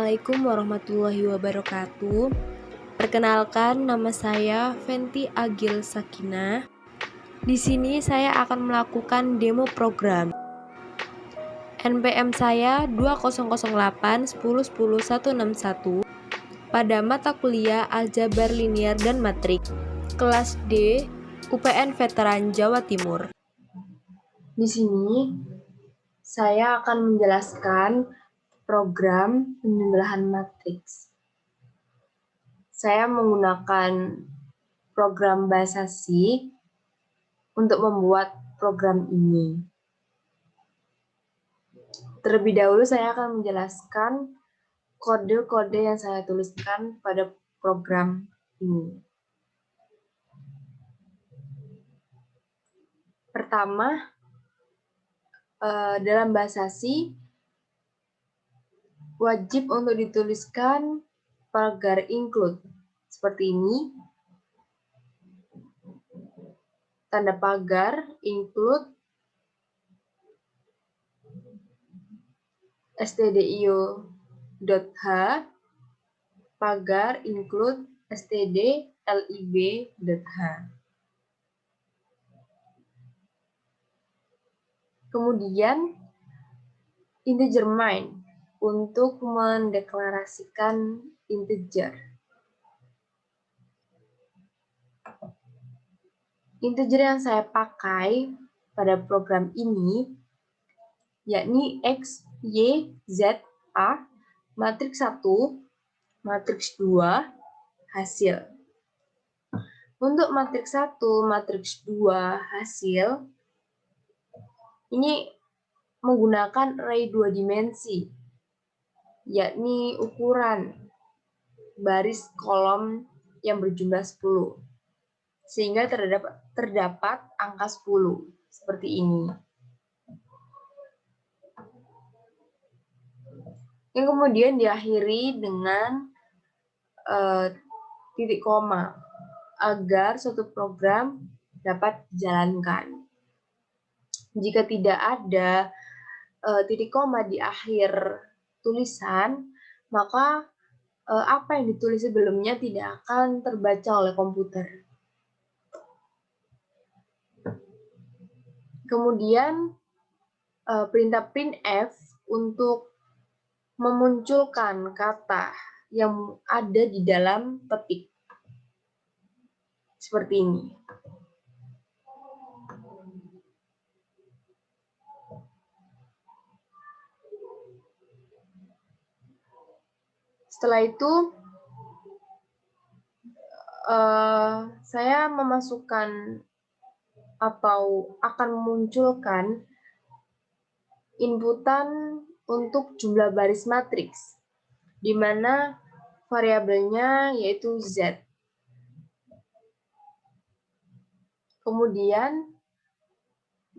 Assalamualaikum warahmatullahi wabarakatuh. Perkenalkan, nama saya Fenty Agil Sakinah. Di sini saya akan melakukan demo program. NPM saya 2008 10 10 161 pada mata kuliah Aljabar Linier dan Matrik, kelas D, UPN Veteran Jawa Timur. Di sini saya akan menjelaskan program penjumlahan matriks. Saya menggunakan program bahasa C untuk membuat program ini. Terlebih dahulu saya akan menjelaskan kode-kode yang saya tuliskan pada program ini. Pertama, dalam bahasa C wajib untuk dituliskan pagar include seperti ini. Tanda pagar include stdio.h pagar include stdlib.h. Kemudian integer main untuk mendeklarasikan integer. Integer yang saya pakai pada program ini yakni X, Y, Z, A, matriks 1, matriks 2, hasil. Untuk matriks 1, matriks 2, hasil, ini menggunakan array 2 dimensi, yakni ukuran baris kolom yang berjumlah 10. Sehingga terdapat angka 10, seperti ini. Yang kemudian diakhiri dengan titik koma, agar suatu program dapat dijalankan. Jika tidak ada titik koma di akhir tulisan, maka apa yang ditulis sebelumnya tidak akan terbaca oleh komputer. Kemudian perintah printf untuk memunculkan kata yang ada di dalam petik. Seperti ini. Setelah itu, saya memasukkan atau akan memunculkan inputan untuk jumlah baris matriks, di mana variabelnya yaitu Z. Kemudian,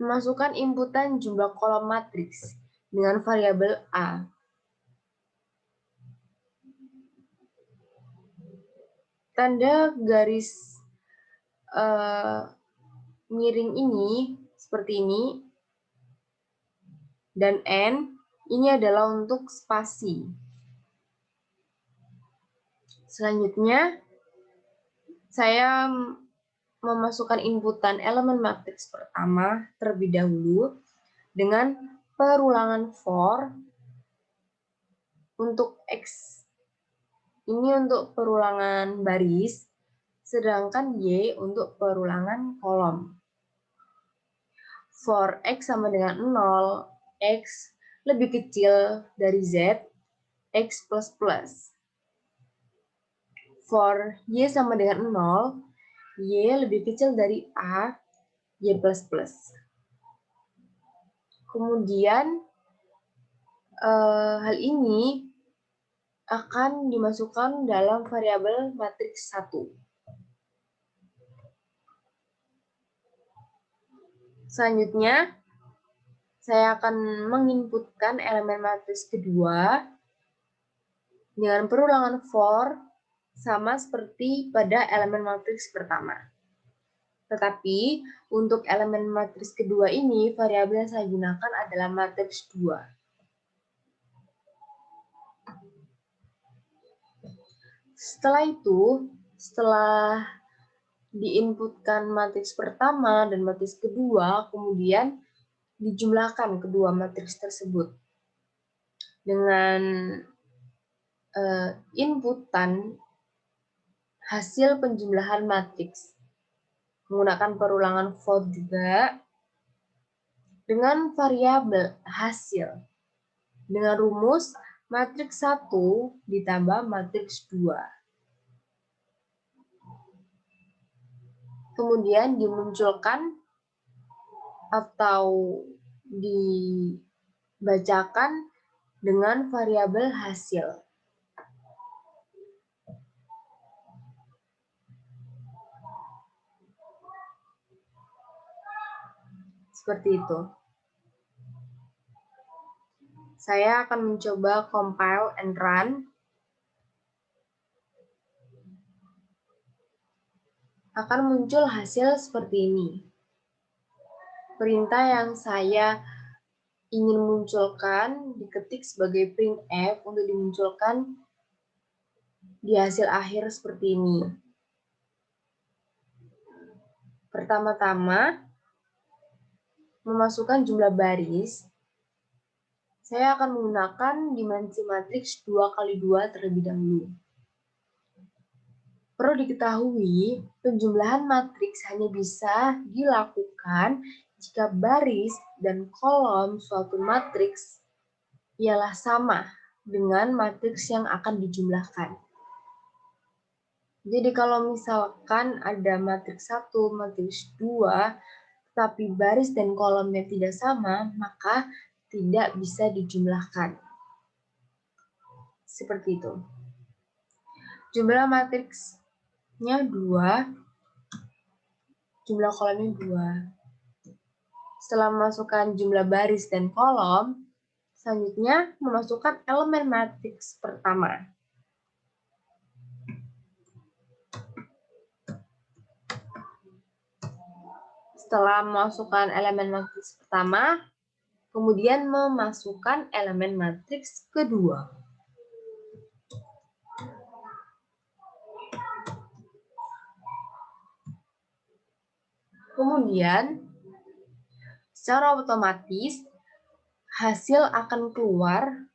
memasukkan inputan jumlah kolom matriks dengan variabel A. Tanda garis miring ini seperti ini, dan N ini adalah untuk spasi. Selanjutnya, saya memasukkan inputan elemen matriks pertama terlebih dahulu dengan perulangan for untuk X. Ini untuk perulangan baris, sedangkan Y untuk perulangan kolom. For X sama dengan 0, X lebih kecil dari Z, X plus plus. For Y sama dengan 0, Y lebih kecil dari A, Y plus plus. Kemudian, hal ini akan dimasukkan dalam variabel matriks 1. Selanjutnya, saya akan menginputkan elemen matriks kedua dengan perulangan for sama seperti pada elemen matriks pertama. Tetapi, untuk elemen matriks kedua ini, variabel yang saya gunakan adalah matriks 2. Setelah itu, setelah diinputkan matriks pertama dan matriks kedua, kemudian dijumlahkan kedua matriks tersebut dengan inputan hasil penjumlahan matriks menggunakan perulangan for juga dengan variabel hasil dengan rumus matriks 1 ditambah matriks 2. Kemudian dimunculkan atau dibacakan dengan variabel hasil. Seperti itu. Saya akan mencoba compile and run. Akan muncul hasil seperti ini. Perintah yang saya ingin munculkan diketik sebagai printf untuk dimunculkan di hasil akhir seperti ini. Pertama-tama, memasukkan jumlah baris. Saya akan menggunakan dimensi matriks 2x2 terlebih dahulu. Perlu diketahui, penjumlahan matriks hanya bisa dilakukan jika baris dan kolom suatu matriks ialah sama dengan matriks yang akan dijumlahkan. Jadi kalau misalkan ada matriks 1, matriks 2, tetapi baris dan kolomnya tidak sama, maka tidak bisa dijumlahkan. Seperti itu. Jumlah matriksnya 2, jumlah kolomnya 2. Setelah memasukkan jumlah baris dan kolom, selanjutnya memasukkan elemen matriks pertama. Setelah memasukkan elemen matriks pertama, kemudian memasukkan elemen matriks kedua. Kemudian, secara otomatis, hasil akan keluar,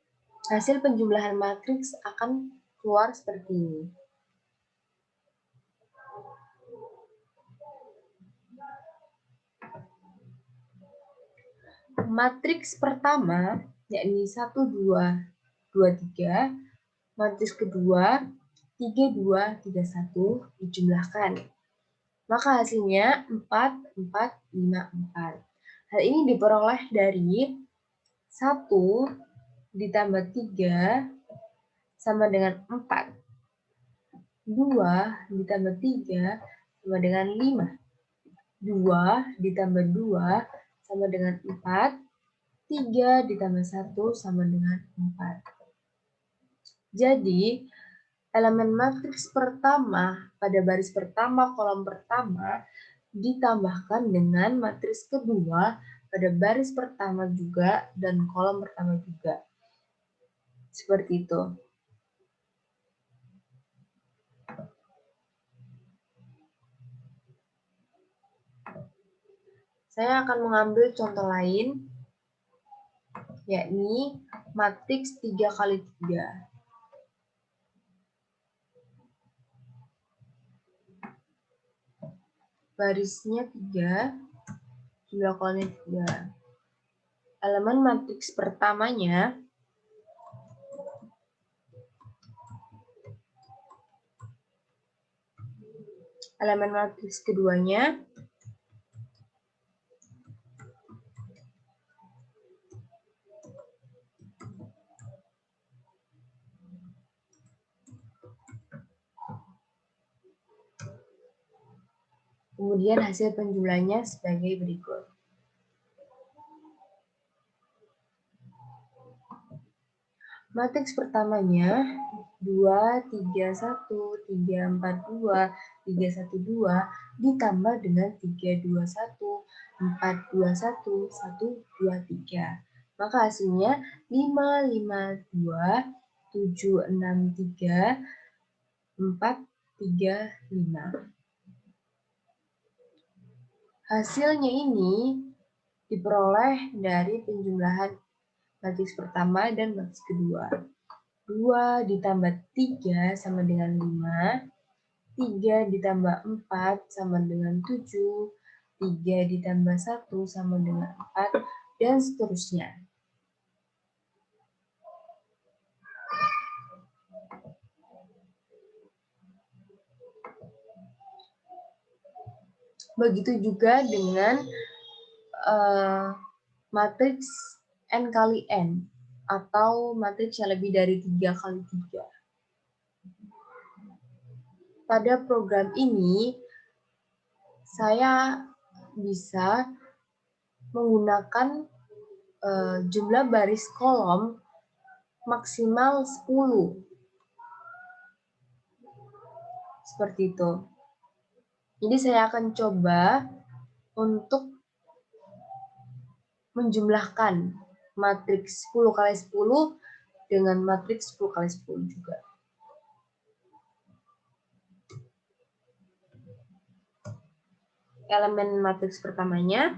hasil penjumlahan matriks akan keluar seperti ini. Matriks pertama, yakni 1, 2, 2, 3. Matriks kedua, 3, 2, 3, 1 dijumlahkan. Maka hasilnya 4, 4, 5, 4. Hal ini diperoleh dari 1 ditambah 3 sama dengan 4. 2 ditambah 3 sama dengan 5. 2 ditambah 2 sama dengan 4, 3 ditambah 1 sama dengan 4. Jadi, elemen matriks pertama pada baris pertama, kolom pertama, ditambahkan dengan matriks kedua pada baris pertama juga dan kolom pertama juga. Seperti itu. Saya akan mengambil contoh lain, yakni matriks 3x3. Barisnya 3, jumlah kolomnya 3. Elemen matriks pertamanya elemen matriks keduanya kemudian hasil penjumlahnya sebagai berikut. Matriks pertamanya 2, 3, 1, 3, 4, 2, 3, 1, 2 ditambah dengan 3, 2, 1, 4, 2, 1, 1, 2, 3. Maka hasilnya 5, 5, 2, 7, 6, 3, 4, 3, 5. Hasilnya ini diperoleh dari penjumlahan matriks pertama dan matriks kedua. 2 ditambah 3 sama dengan 5, 3 ditambah 4 sama dengan 7, 3 ditambah 1 sama dengan 4, dan seterusnya. Begitu juga dengan matriks n kali n, atau matriks yang lebih dari 3 kali 3. Pada program ini, saya bisa menggunakan jumlah baris kolom maksimal 10. Seperti itu. Jadi saya akan coba untuk menjumlahkan matriks 10 kali 10 dengan matriks 10 kali 10 juga. Elemen matriks pertamanya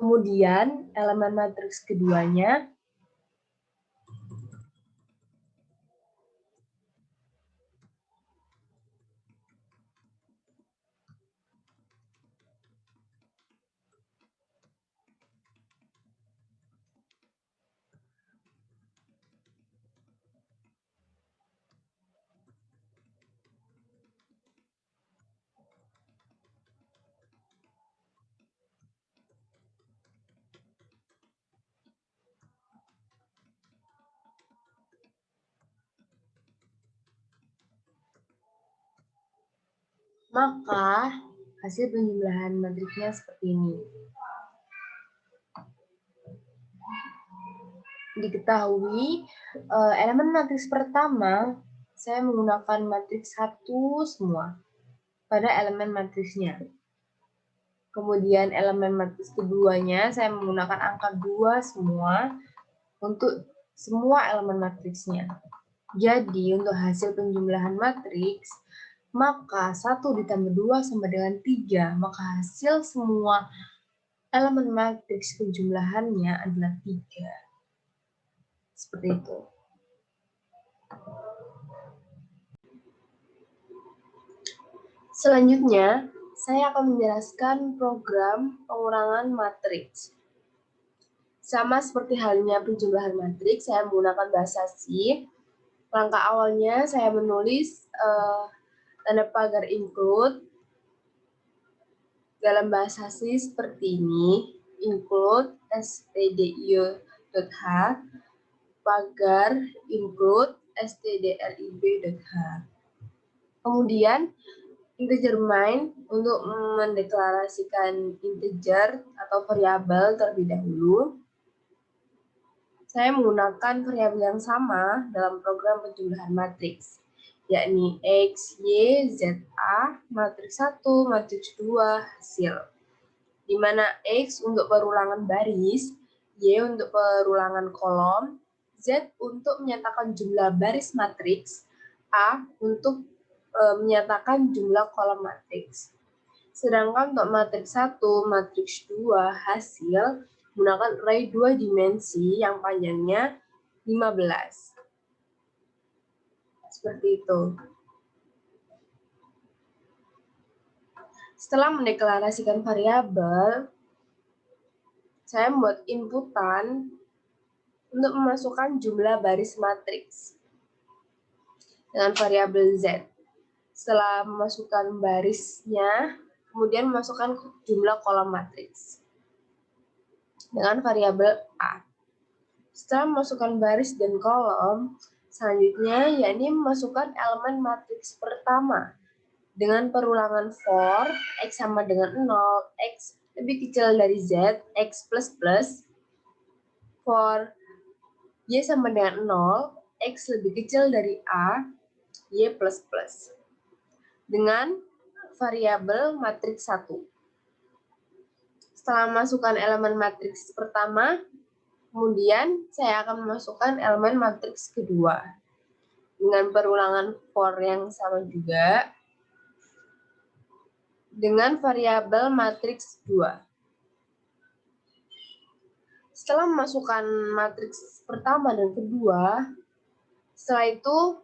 kemudian elemen matriks keduanya maka hasil penjumlahan matriksnya seperti ini. Diketahui elemen matriks pertama saya menggunakan matriks 1 semua pada elemen matriksnya. Kemudian elemen matriks keduanya saya menggunakan angka 2 semua untuk semua elemen matriksnya. Jadi untuk hasil penjumlahan matriks, maka 1 ditambah 2 sama dengan 3, maka hasil semua elemen matriks penjumlahannya adalah 3. Seperti itu. Selanjutnya, saya akan menjelaskan program pengurangan matriks. Sama seperti halnya penjumlahan matriks, saya menggunakan bahasa C. Langkah awalnya saya menulis tanda pagar include dalam bahasa C seperti ini, include stdio.h pagar include stdlib.h. Kemudian integer main untuk mendeklarasikan integer atau variabel terlebih dahulu. Saya menggunakan variabel yang sama dalam program penjumlahan matriks, yakni X, Y, Z, A, matriks 1, matriks 2, hasil. Di mana X untuk perulangan baris, Y untuk perulangan kolom, Z untuk menyatakan jumlah baris matriks, A untuk menyatakan jumlah kolom matriks. Sedangkan untuk matriks 1, matriks 2, hasil menggunakan array 2 dimensi yang panjangnya 15. Seperti itu. Setelah mendeklarasikan variabel, saya membuat inputan untuk memasukkan jumlah baris matriks dengan variabel Z. Setelah memasukkan barisnya, kemudian memasukkan jumlah kolom matriks dengan variabel A. Setelah memasukkan baris dan kolom, selanjutnya yakni memasukkan elemen matriks pertama dengan perulangan for X sama dengan 0, X lebih kecil dari Z, X plus plus, for Y sama dengan 0, X lebih kecil dari A, Y plus plus, dengan variabel matriks 1. Setelah memasukkan elemen matriks pertama, kemudian saya akan memasukkan elemen matriks kedua dengan perulangan for yang sama juga dengan variabel matriks 2. Setelah memasukkan matriks pertama dan kedua, setelah itu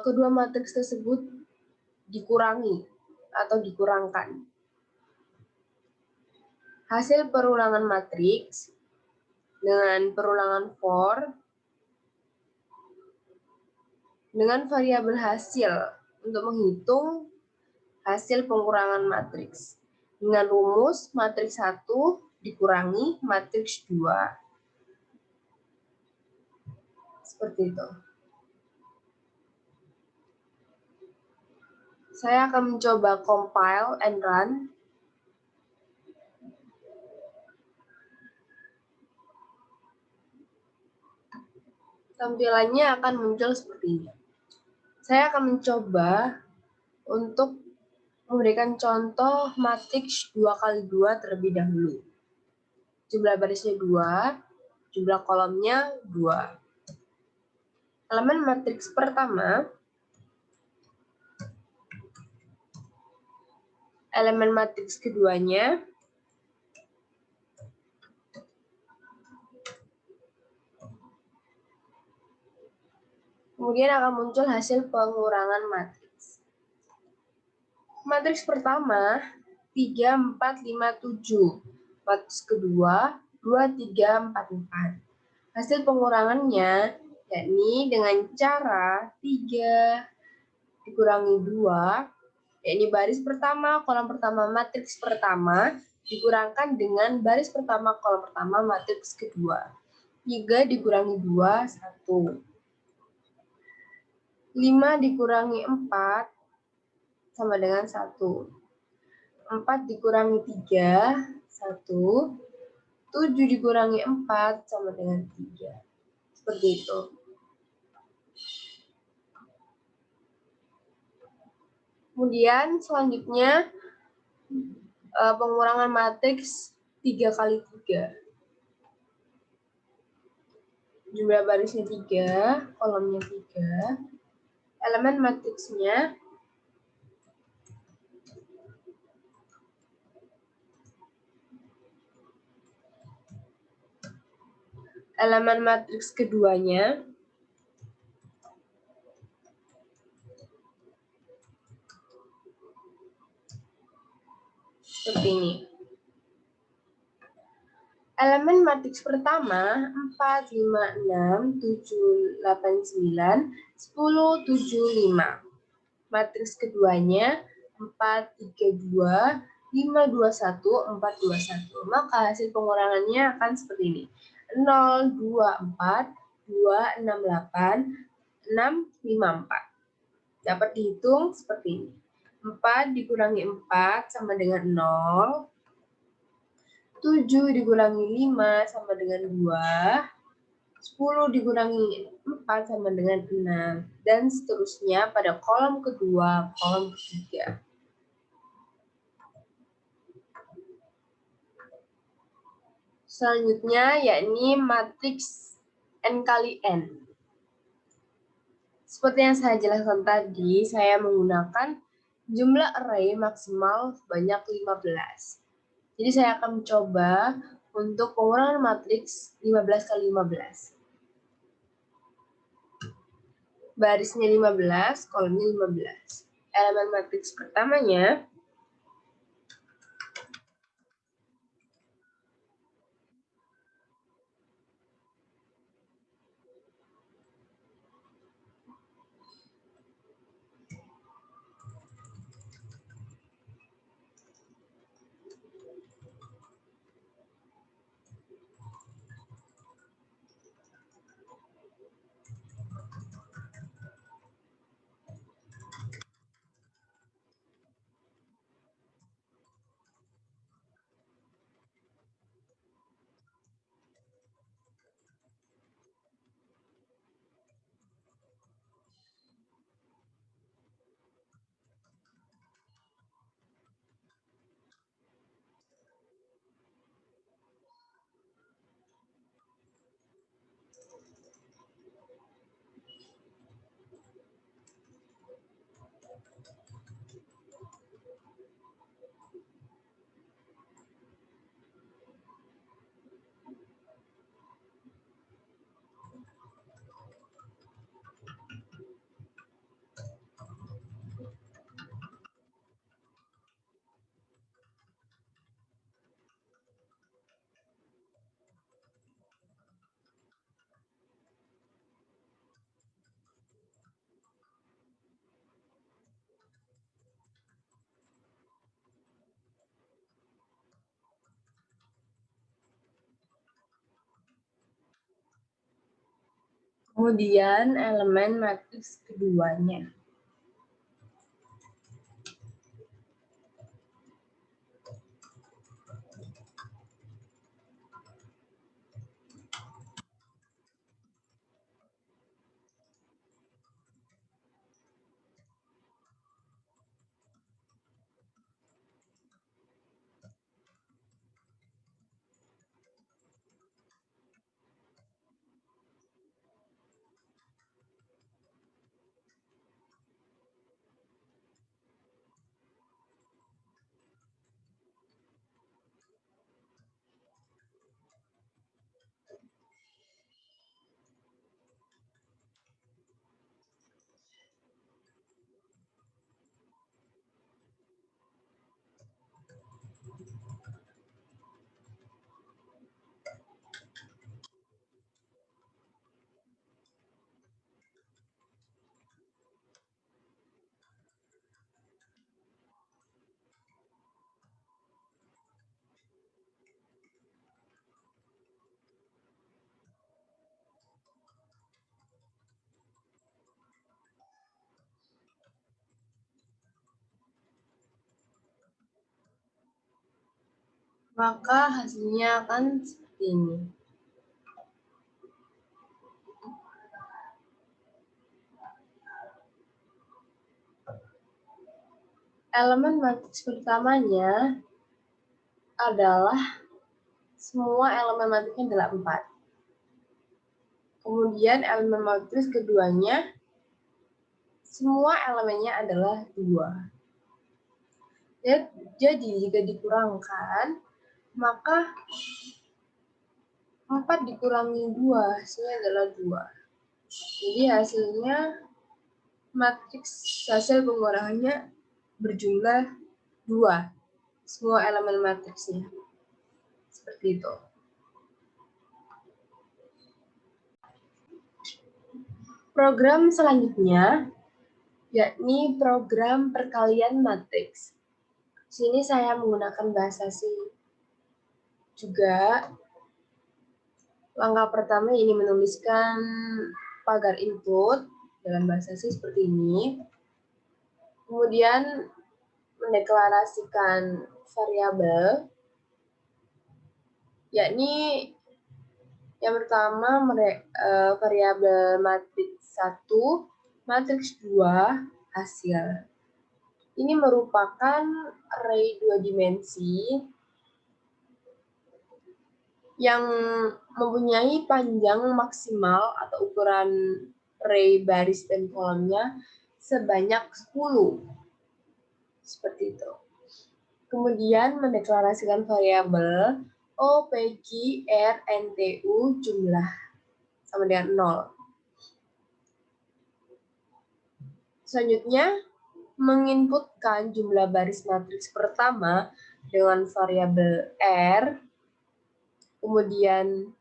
kedua matriks tersebut dikurangi atau dikurangkan. Hasil perulangan matriks dengan perulangan for dengan variabel hasil untuk menghitung hasil pengurangan matriks dengan rumus matriks 1 dikurangi matriks 2. Seperti itu. Saya akan mencoba compile and run. Tampilannya akan muncul seperti ini. Saya akan mencoba untuk memberikan contoh matriks 2x2 terlebih dahulu. Jumlah barisnya 2, jumlah kolomnya 2. Elemen matriks pertama, elemen matriks keduanya, kemudian akan muncul hasil pengurangan matriks. Matriks pertama 3, 4, 5, 7. Matriks kedua 2, 3, 4, 4. Hasil pengurangannya yakni dengan cara 3 dikurangi 2, yakni baris pertama, kolom pertama, matriks pertama, dikurangkan dengan baris pertama, kolom pertama, matriks kedua. 3 dikurangi 2, 1. 5 dikurangi 4 sama dengan 1. 4 dikurangi 3, 1. 7 dikurangi 4 sama dengan 3. Seperti itu. Kemudian selanjutnya pengurangan matriks 3 kali 3. Jumlah barisnya 3, kolomnya 3. Elemen matriksnya elemen matriks keduanya seperti ini. Elemen matriks pertama 4, 5, 6, 7, 8, 9, 10, 7, 5. Matriks keduanya 4, 3, 2, 5, 2, 1, 4, 2, 1. Maka hasil pengurangannya akan seperti ini. 0, 2, 4, 2, 6, 8, 6, 5, 4. Dapat dihitung seperti ini. 4 dikurangi 4 sama dengan 0. 7 dikurangi 5 sama dengan 2. 10 dikurangi 4 sama dengan 6. Dan seterusnya pada kolom kedua, kolom ketiga. Selanjutnya yakni matriks n kali n. Seperti yang saya jelaskan tadi, saya menggunakan jumlah array maksimal sebanyak 15. Jadi saya akan mencoba untuk pengurangan matriks 15 kali 15. Barisnya 15, kolomnya 15. Elemen matriks pertamanya Kemudian elemen matriks keduanya. Maka hasilnya akan seperti ini. Elemen matriks pertamanya adalah semua elemen matriksnya adalah 4. Kemudian elemen matriks keduanya, semua elemennya adalah 2. Jadi jika dikurangkan, maka 4 dikurangi 2, hasilnya adalah 2. Jadi hasilnya matriks hasil pengurangannya berjumlah 2. Semua elemen matriksnya. Seperti itu. Program selanjutnya yakni program perkalian matriks. Di sini saya menggunakan bahasa C. Juga langkah pertama ini menuliskan pagar input dalam bahasa C seperti ini. Kemudian mendeklarasikan variabel, yakni yang pertama variabel matriks 1, matriks 2, hasil. Ini merupakan array 2 dimensi yang mempunyai panjang maksimal atau ukuran array baris dan kolomnya sebanyak 10. Seperti itu. Kemudian mendeklarasikan variabel O, PQ, R, NTU jumlah sama dengan 0. Selanjutnya, menginputkan jumlah baris matriks pertama dengan variabel R, kemudian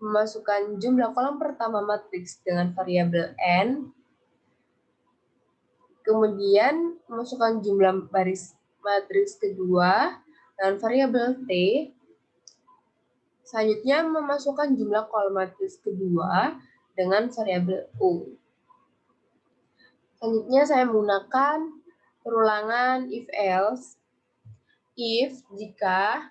memasukkan jumlah kolom pertama matriks dengan variabel N, kemudian memasukkan jumlah baris matriks kedua dengan variabel T. Selanjutnya memasukkan jumlah kolom matriks kedua dengan variabel U. Selanjutnya saya menggunakan perulangan if-else. If jika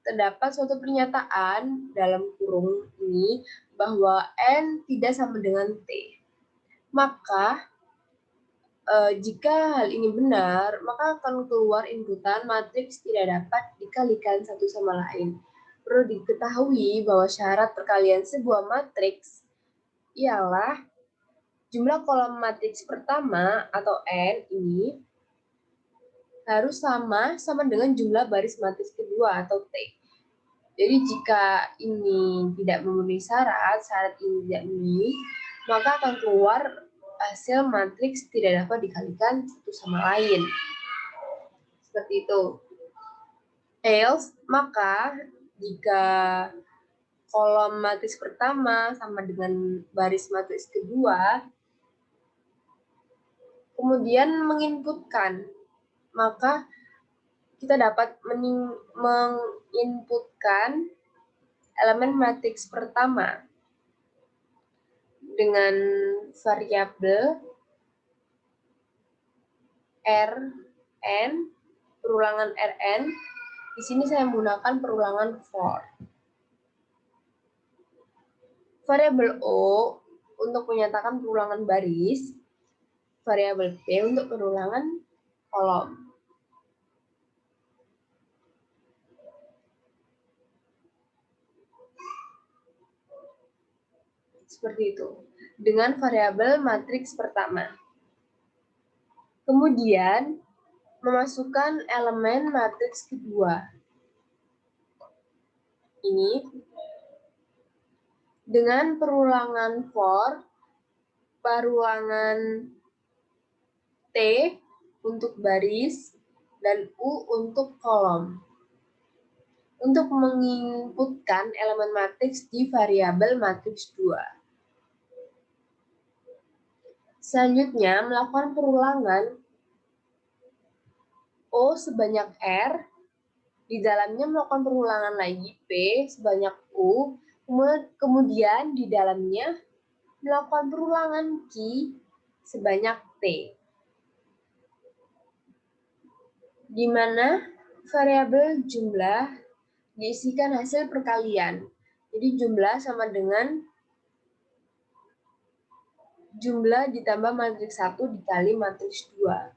terdapat suatu pernyataan dalam kurung ini bahwa N tidak sama dengan T. Maka jika hal ini benar, maka akan keluar inputan matriks tidak dapat dikalikan satu sama lain. Perlu diketahui bahwa syarat perkalian sebuah matriks ialah jumlah kolom matriks pertama atau N ini harus sama dengan jumlah baris matriks kedua atau T. Jadi jika ini tidak memenuhi syarat ini tidak memenuhi, maka akan keluar hasil matriks tidak dapat dikalikan satu sama lain. Seperti itu. Else, maka jika kolom matriks pertama sama dengan baris matriks kedua, kemudian menginputkan, maka kita dapat menginputkan elemen matriks pertama. dengan variabel Rn, perulangan Rn. Di sini saya menggunakan perulangan for. Variabel O untuk menyatakan perulangan baris, variabel P untuk perulangan kolom. Seperti itu. Dengan variabel matriks pertama. Kemudian, memasukkan elemen matriks kedua. Ini dengan perulangan for, perulangan T untuk baris, dan U untuk kolom. Untuk menginputkan elemen matriks di variabel matriks 2. Selanjutnya, melakukan perulangan O sebanyak R, di dalamnya melakukan perulangan lagi P sebanyak U, kemudian di dalamnya melakukan perulangan Q sebanyak T. Di mana variabel jumlah diisikan hasil perkalian. Jadi jumlah sama dengan jumlah ditambah matriks 1 dikali matriks 2.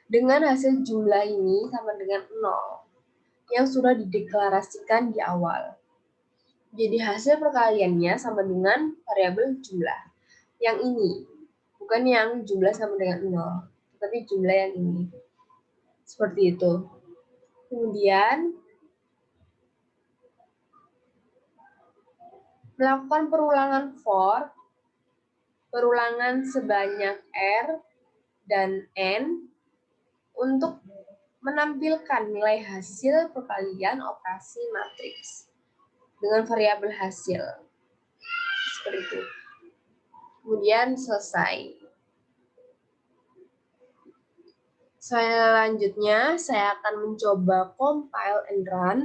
Dengan hasil jumlah ini sama dengan 0 yang sudah dideklarasikan di awal. Jadi hasil perkaliannya sama dengan variabel jumlah. Yang ini, bukan yang jumlah sama dengan 0, tapi jumlah yang ini. Seperti itu. Kemudian, melakukan perulangan for, perulangan sebanyak R dan N untuk menampilkan nilai hasil perkalian operasi matriks dengan variabel hasil. Seperti itu. Kemudian selesai. Selanjutnya, saya akan mencoba compile and run.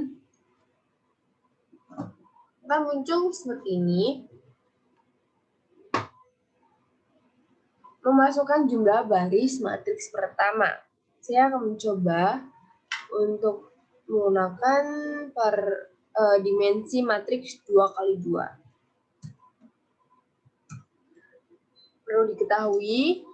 Akan muncul seperti ini. Memasukkan jumlah baris matriks pertama. Saya akan mencoba untuk menggunakan dimensi matriks 2x2. Perlu diketahui,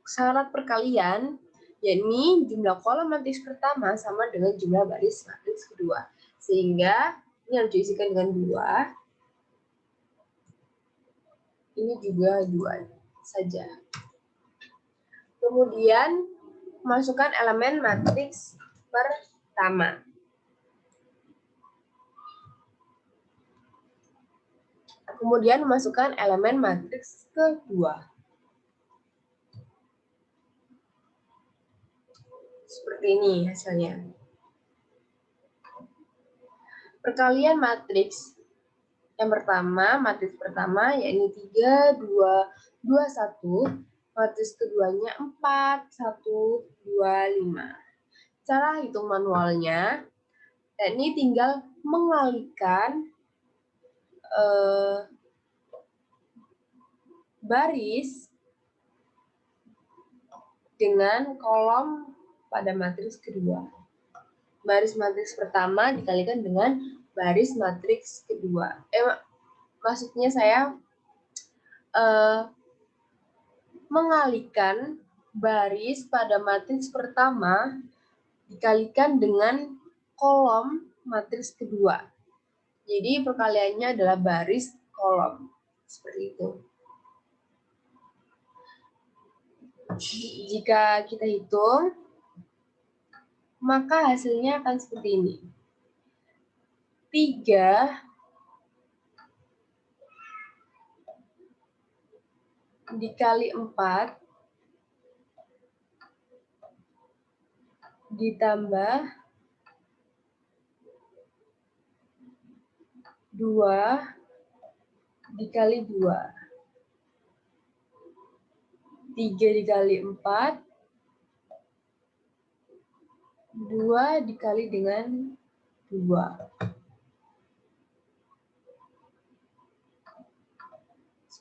syarat perkalian, yakni jumlah kolom matriks pertama sama dengan jumlah baris matriks kedua. Sehingga ini harus diisikan dengan 2. Ini juga 2 saja. Kemudian, masukkan elemen matriks pertama. Kemudian, masukkan elemen matriks kedua. Seperti ini hasilnya. Perkalian matriks yang pertama, matriks pertama, yakni 3, 2, 2, 1. Matriks keduanya 4, 1, 2, 5. Cara hitung manualnya, yakni tinggal mengalihkan baris dengan kolom pada matriks kedua. Baris matriks pertama dikalikan dengan baris matriks kedua. Maksudnya saya mengalihkan baris pada matriks pertama dikalikan dengan kolom matriks kedua. Jadi perkaliannya adalah baris kolom. Seperti itu. Jika kita hitung, maka hasilnya akan seperti ini. 3 dikali 4 ditambah 2 dikali 2. 3 dikali 4, 2 dikali dengan 2.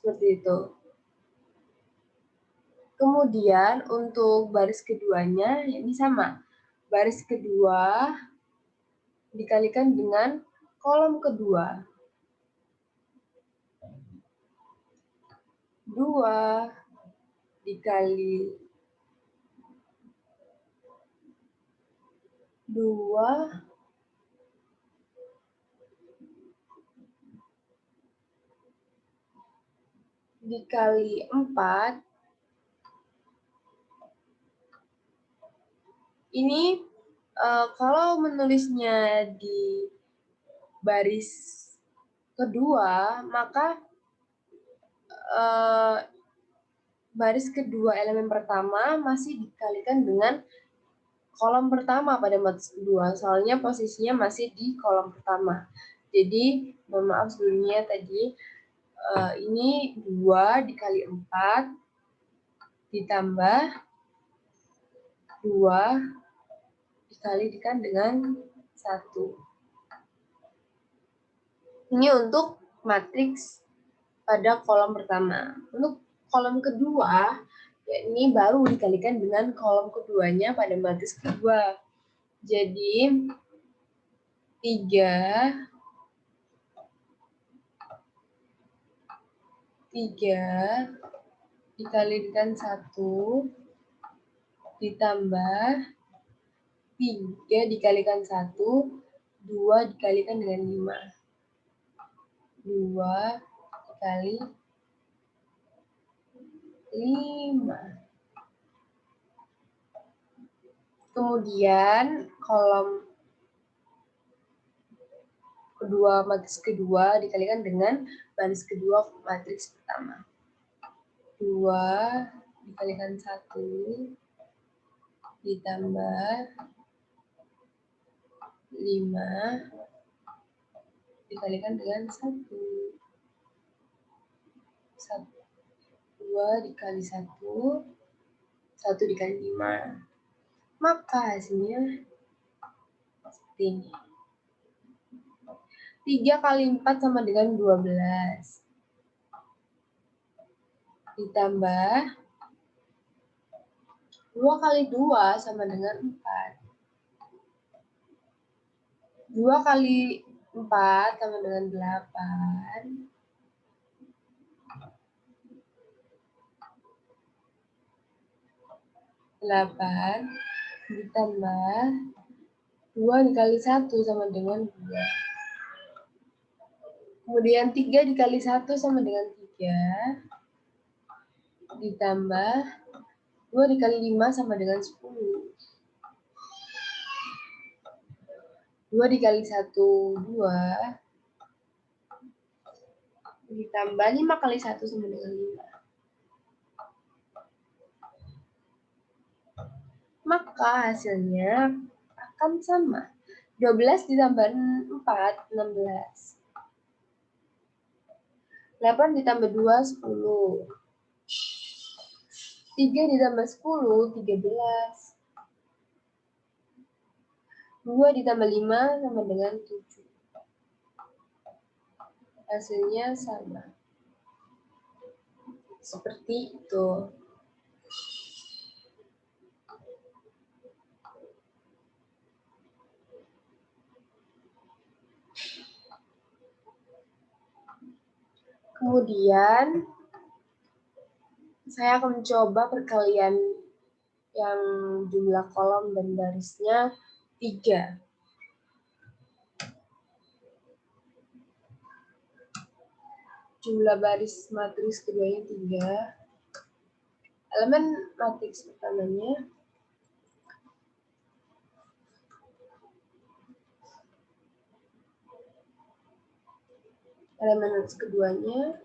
Seperti itu. Kemudian untuk baris keduanya ini sama. Baris kedua dikalikan dengan kolom kedua. 2 dikali 2 dikali 4. Ini kalau menulisnya di baris kedua, maka baris kedua elemen pertama masih dikalikan dengan kolom pertama pada matriks kedua, soalnya posisinya masih di kolom pertama. Jadi, mohon maaf sebelumnya tadi, ini 2 dikali 4 ditambah 2 dikalikan dengan 1. Ini untuk matriks pada kolom pertama. Untuk kolom kedua, ya ini baru dikalikan dengan kolom keduanya pada matriks kedua. Jadi 3 dikalikan 1 ditambah 3 dikalikan 1, 2 dikalikan dengan 5. 2 dikali 5. Kemudian kolom kedua matriks kedua dikalikan dengan baris kedua matriks pertama. 2 dikalikan 1 ditambah 5 dikalikan dengan 1. 2 dikali 1, 1 dikali 5. Maka hasilnya seperti ini. 3 kali 4 sama dengan 12. Ditambah 2 kali 2 sama dengan 4. 2 kali 4 sama dengan 8. 8 ditambah 2 dikali 1 sama dengan 2. Kemudian 3 dikali 1 sama dengan 3. Ditambah 2 dikali 5 sama dengan 10. 2 dikali 1, 2. Ditambah 5 kali 1 sama dengan 5. Maka hasilnya akan sama. 12 ditambah 4, 16. 8 ditambah 2, 10. 3 ditambah 10, 13. 2 ditambah 5 sama dengan 7. Hasilnya sama. Seperti itu. Kemudian, saya akan mencoba perkalian yang jumlah kolom dan barisnya 3. Jumlah baris matriks keduanya 3. Elemen matriks pertamanya elemen matriks keduanya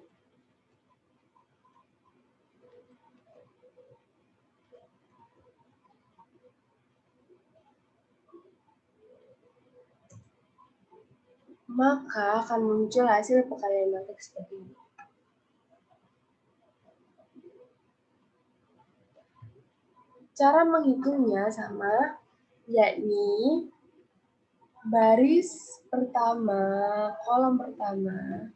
maka akan muncul hasil perkalian matriks seperti ini. Cara menghitungnya sama, yakni baris pertama, kolom pertama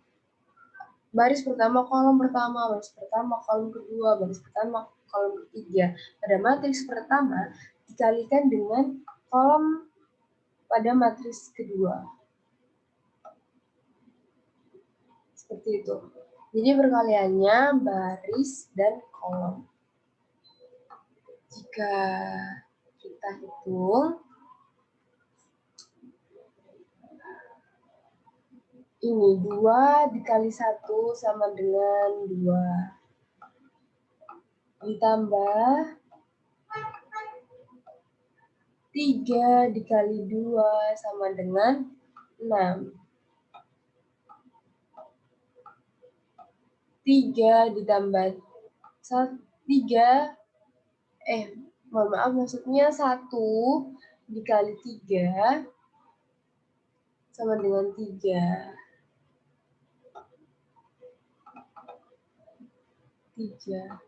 baris pertama, kolom pertama, baris pertama, kolom kedua, baris pertama, kolom ketiga. Pada matriks pertama dikalikan dengan kolom pada matriks kedua. Seperti itu. Jadi perkaliannya baris dan kolom. Jika kita hitung, ini 2 dikali 1 sama dengan 2. Ditambah 3 dikali 2 sama dengan 6. 3 ditambah 3, mohon maaf, maksudnya 1 dikali 3 sama dengan 3. 3.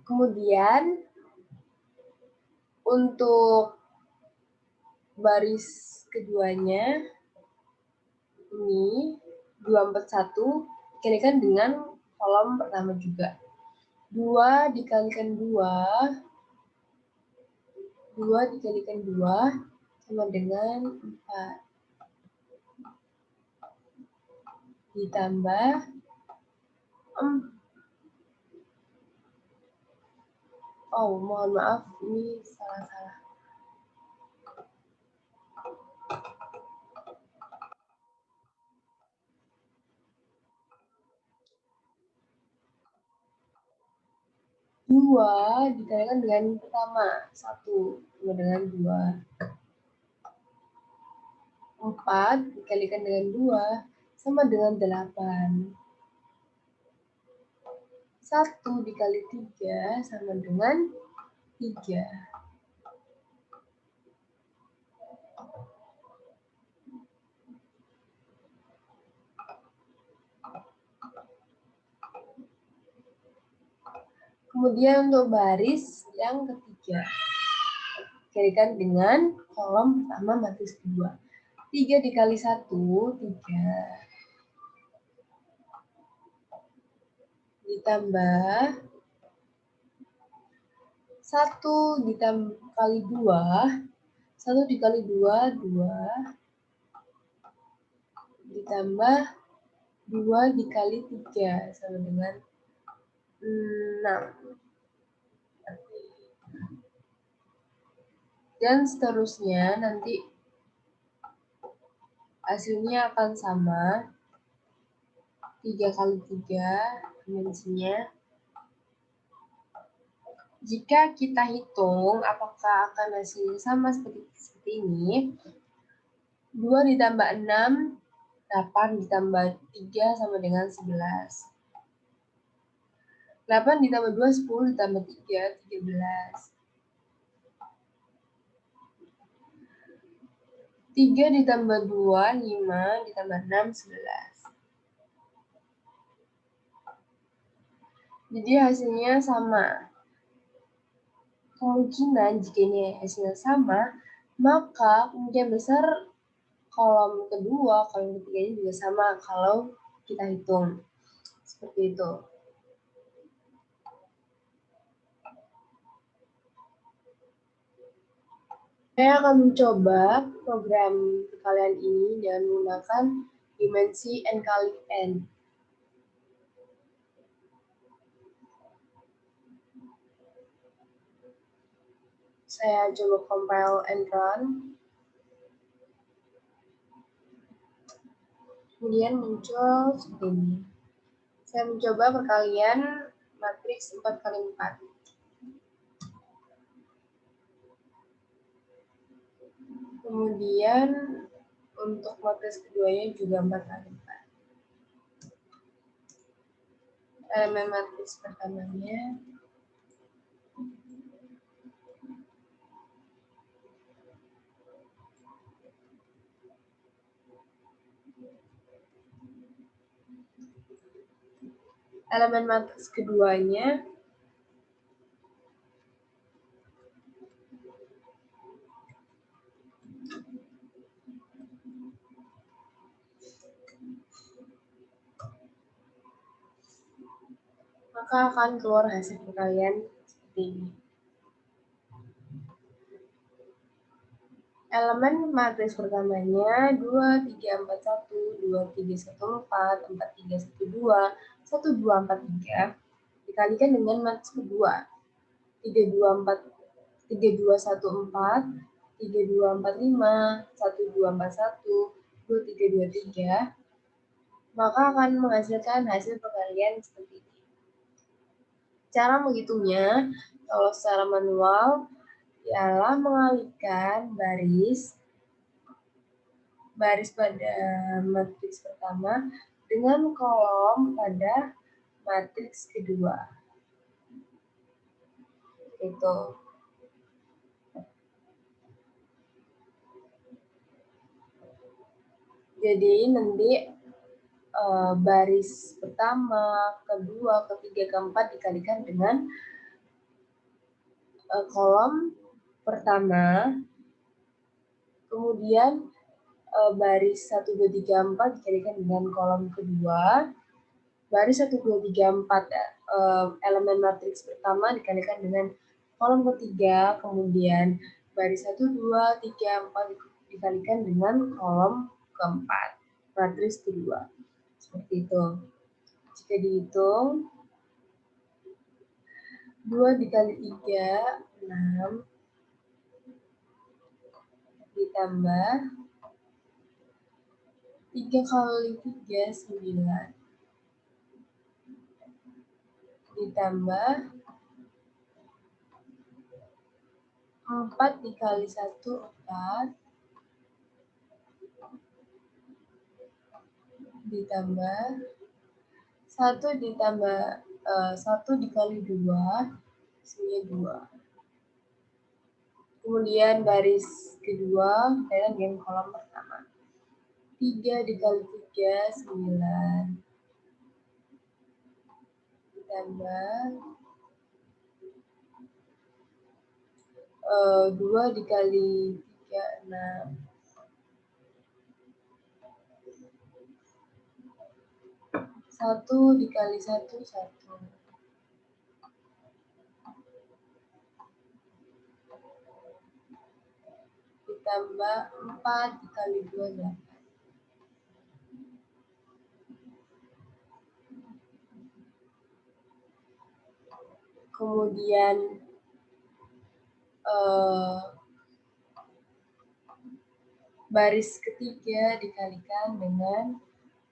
Kemudian untuk baris keduanya ini 241 dikalikan dengan kolom pertama juga. 2 dikalikan 2 dikalikan 2 sama dengan 4. Ditambah mohon maaf, ini salah. 2 dikalikan dengan pertama, 1 sama dengan 2. 4 dikalikan dengan 2 sama dengan 8. 1 dikali 3 sama dengan 3. Kemudian untuk baris yang ketiga, kalikan dengan kolom pertama matriks kedua. 3 dikali 1, 3. Ditambah 1 dikali 2, 1 dikali 2, 2. Ditambah 2 dikali 3 sama dengan 6. Dan seterusnya nanti hasilnya akan sama. 3 kali 3 dimensinya. Jika kita hitung apakah akan hasilnya sama seperti ini, 2 ditambah 6, 8 ditambah 3 sama dengan 11. 8 ditambah 2, 10 ditambah 3, 13. 3 ditambah 2, 5 ditambah 6, 11. Jadi hasilnya sama. Kemungkinan jika ini hasilnya sama, maka kemungkinan besar kolom kedua, kolom ketiganya juga sama kalau kita hitung. Seperti itu. Saya akan mencoba program perkalian ini dengan menggunakan dimensi n kali n. Saya coba compile and run. Kemudian muncul seperti ini. Saya mencoba perkalian matriks 4 kali 4. Kemudian untuk matriks keduanya juga 4 kali 4. Elemen matriks pertamanya Elemen matriks keduanya maka akan keluar hasil perkalian seperti ini. Elemen matriks pertamanya 2, 3, 4, 1, 2, 3, 1, 4, 4, 3, 1, 2, 1, 2, 4, 3 dikalikan dengan matriks kedua 3, 2, 4, 3, 2, 1, 4, 3, 2, 4, 5, 1, 2, 4, 1, 2, 3, 2, 3 maka akan menghasilkan hasil perkalian seperti ini. Cara menghitungnya kalau secara manual ialah mengalihkan baris pada matriks pertama dengan kolom pada matriks kedua. Itu. Jadi nanti baris pertama, kedua, ketiga, keempat dikalikan dengan kolom pertama, kemudian baris 1, 2, 3, 4 dikalikan dengan kolom kedua, baris 1, 2, 3, 4 elemen matriks pertama dikalikan dengan kolom ketiga, kemudian baris 1, 2, 3, 4 dikalikan dengan kolom keempat, matriks kedua. Seperti itu. Jika dihitung, 2 dikali 3, 6, ditambah 3 kali 3, 9, ditambah 4 dikali 1, 4, ditambah 1 ditambah 1 dikali 2, hasilnya 2. Kemudian baris kedua dengan kolom pertama. 3 dikali 3, 9, ditambah 2 dikali 3, 6, satu dikali 1, 1. Ditambah 4 dikali 2, 8. Kemudian baris ketiga dikalikan dengan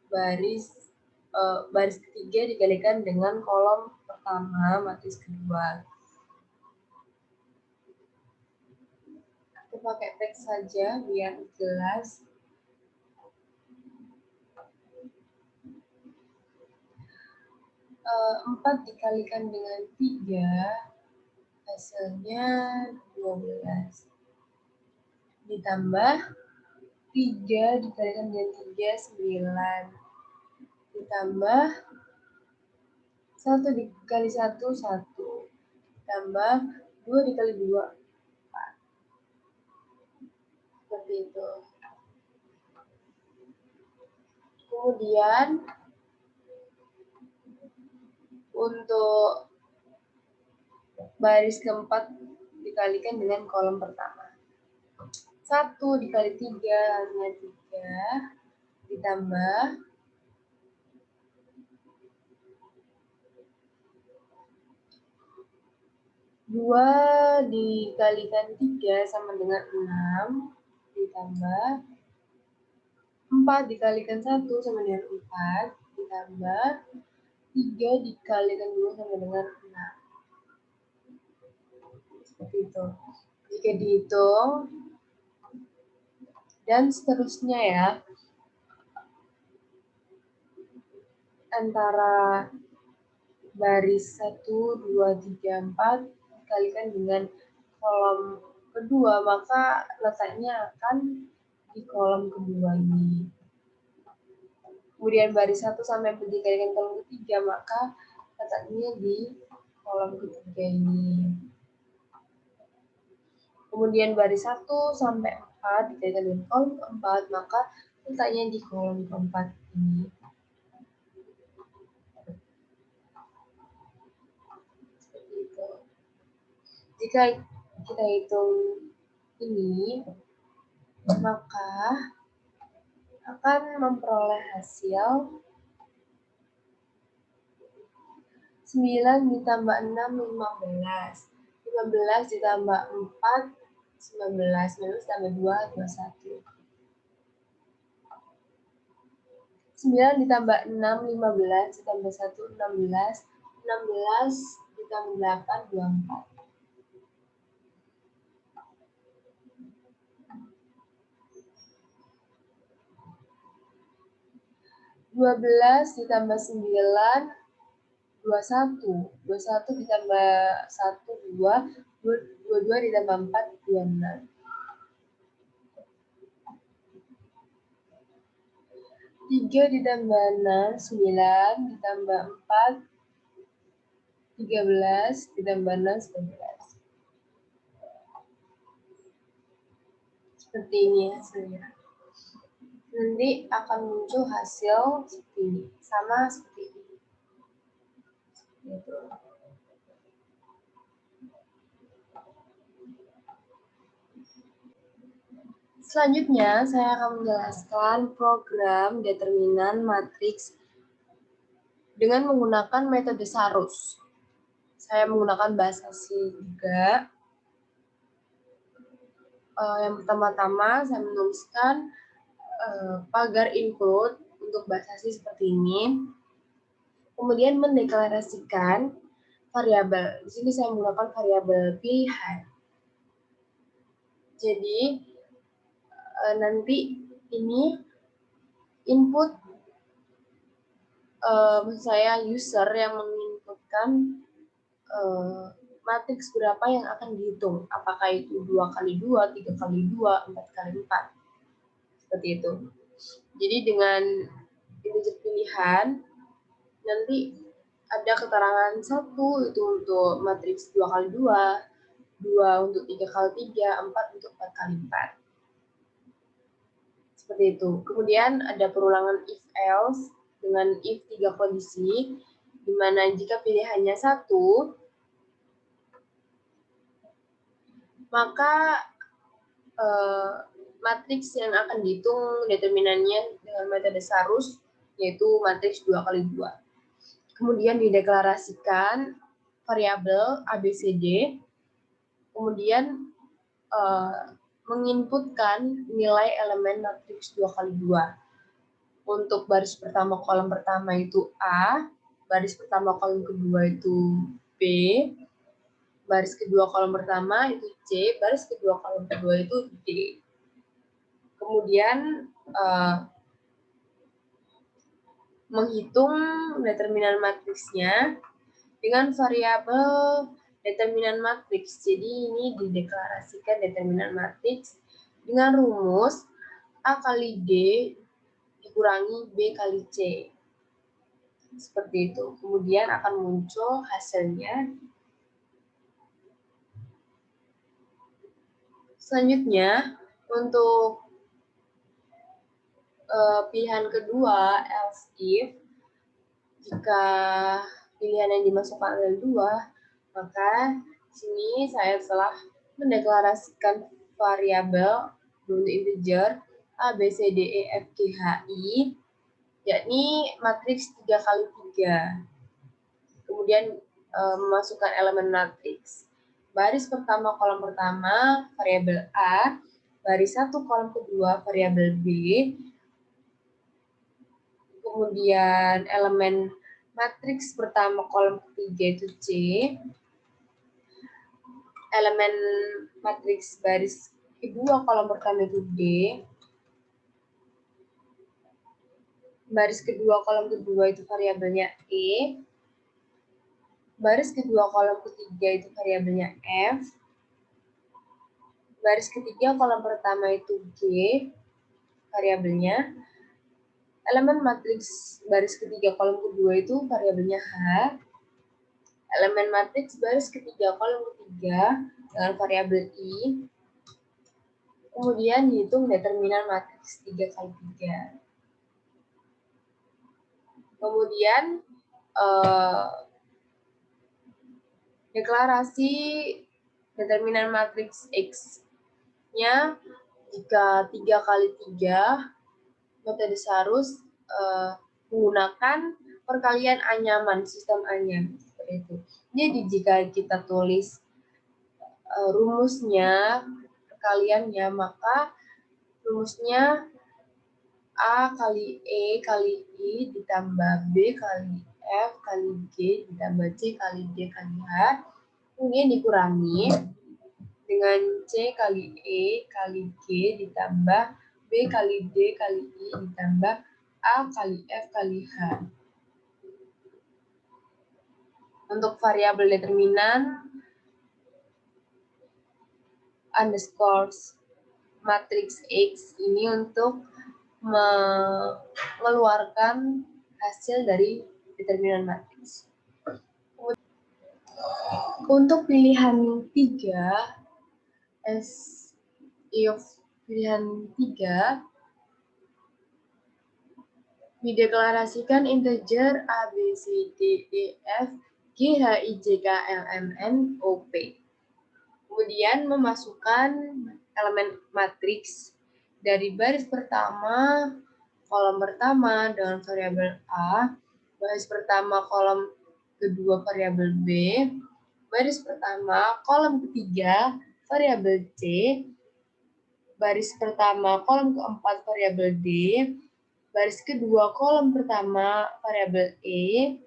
baris ketiga dikalikan dengan kolom pertama matriks kedua. Aku pakai teks saja biar jelas. Empat dikalikan dengan 3 hasilnya 12. Ditambah 3 dikalikan dengan 3, 9. Ditambah 1 dikali 1, 1. Ditambah 2 dikali 2, 4. Seperti itu. Kemudian untuk baris keempat dikalikan dengan kolom pertama. 1 dikali 3 hanya 3. Ditambah 2 dikalikan 3 sama dengan 6, ditambah 4 dikalikan 1 sama dengan 4, ditambah 3 dikalikan 2 sama dengan 6. Seperti itu. Jika dihitung, dan seterusnya ya, antara baris 1, 2, 3, 4 dikalikan dengan kolom kedua, maka letaknya akan di kolom kedua ini. Kemudian baris 1 sampai 4 dikalikan kolom ketiga, maka letaknya di kolom ketiga ini. Kemudian baris 1 sampai 4 dikaitkan dengan kolom keempat, maka letaknya di kolom keempat ini. Seperti itu. Jika kita hitung ini, maka akan memperoleh hasil 9 ditambah 6, 15. 15 ditambah 4, 19. 19 ditambah 2, 21. 9 ditambah 6, 15. Ditambah 1, 16. 16 ditambah 8, 24. 12 ditambah 9, 21. 21 ditambah 1, 2. 22 ditambah 4, 26. 3 ditambah 6, 9. Ditambah 4, 13. Ditambah 6, 11. Seperti ini hasilnya. Nanti akan muncul hasil seperti ini. Sama seperti ini. Gitu. Selanjutnya, saya akan menjelaskan program determinan matriks dengan menggunakan metode Sarus. Saya menggunakan bahasa C juga. Yang pertama-tama, saya menuliskan pagar include untuk bahasa C seperti ini. Kemudian mendeklarasikan variabel. Di sini saya menggunakan variabel pilihan. Jadi nanti ini input maksud saya user yang menginputkan matriks berapa yang akan dihitung. Apakah itu 2x2, 3x2, 4x4. Seperti itu. Jadi dengan integer pilihan nanti ada keterangan 1 itu untuk matriks 2x2, 2 untuk 3x3, 4 untuk 4x4. Seperti itu. Kemudian ada perulangan if else dengan if 3 kondisi, di mana jika pilihannya 1, maka matriks yang akan dihitung determinannya dengan metode Sarus, yaitu matriks 2x2. Kemudian dideklarasikan variabel ABCD, kemudian menginputkan nilai elemen matriks 2x2. Untuk baris pertama kolom pertama itu A, baris pertama kolom kedua itu B, baris kedua kolom pertama itu C, baris kedua kolom kedua itu D. Kemudian menghitung determinan matriksnya dengan variabel determinan matriks. Jadi ini dideklarasikan determinan matriks dengan rumus A kali D dikurangi B kali C. Seperti itu. Kemudian akan muncul hasilnya. Selanjutnya, untuk pilihan kedua, else if, jika pilihan yang dimasukkan adalah 2, maka sini saya telah mendeklarasikan variabel untuk integer A, B, C, D, E, F, G, H, I, yakni matriks 3x3. Kemudian memasukkan elemen matriks. Baris pertama kolom pertama variabel A, baris 1 kolom kedua variabel B, kemudian elemen matriks pertama kolom ketiga itu C, elemen matriks baris kedua kolom pertama itu D, baris kedua kolom kedua itu variabelnya E, baris kedua kolom ketiga itu variabelnya F, baris ketiga kolom pertama itu G, variabelnya, elemen matriks baris ketiga kolom kedua itu variabelnya H, elemen matriks baris ketiga kolom ketiga dengan variabel I. Kemudian dihitung determinan matriks 3 kali 3. Kemudian deklarasi determinan matriks X-nya jika 3 kali 3 metode Sarus menggunakan perkalian anyaman, sistem anyaman seperti itu. Jadi jika kita tulis rumusnya, perkaliannya, maka rumusnya A kali E kali I ditambah B kali F kali G ditambah C kali D kali H, kemudian dikurangi dengan C kali E kali G ditambah B kali D kali I ditambah A kali F kali H. Untuk variabel determinan underscore matriks X ini untuk mengeluarkan hasil dari determinan matriks. Untuk pilihan 3, as if pilihan 3, dideklarasikan integer A, B, C, D, E, F, G, H, I, J, K, L, M, N, O, P. Kemudian memasukkan elemen matriks dari baris pertama, kolom pertama dengan variabel A, baris pertama kolom kedua variabel B, baris pertama kolom ketiga variabel C, baris pertama kolom keempat variabel D, baris kedua kolom pertama variabel E,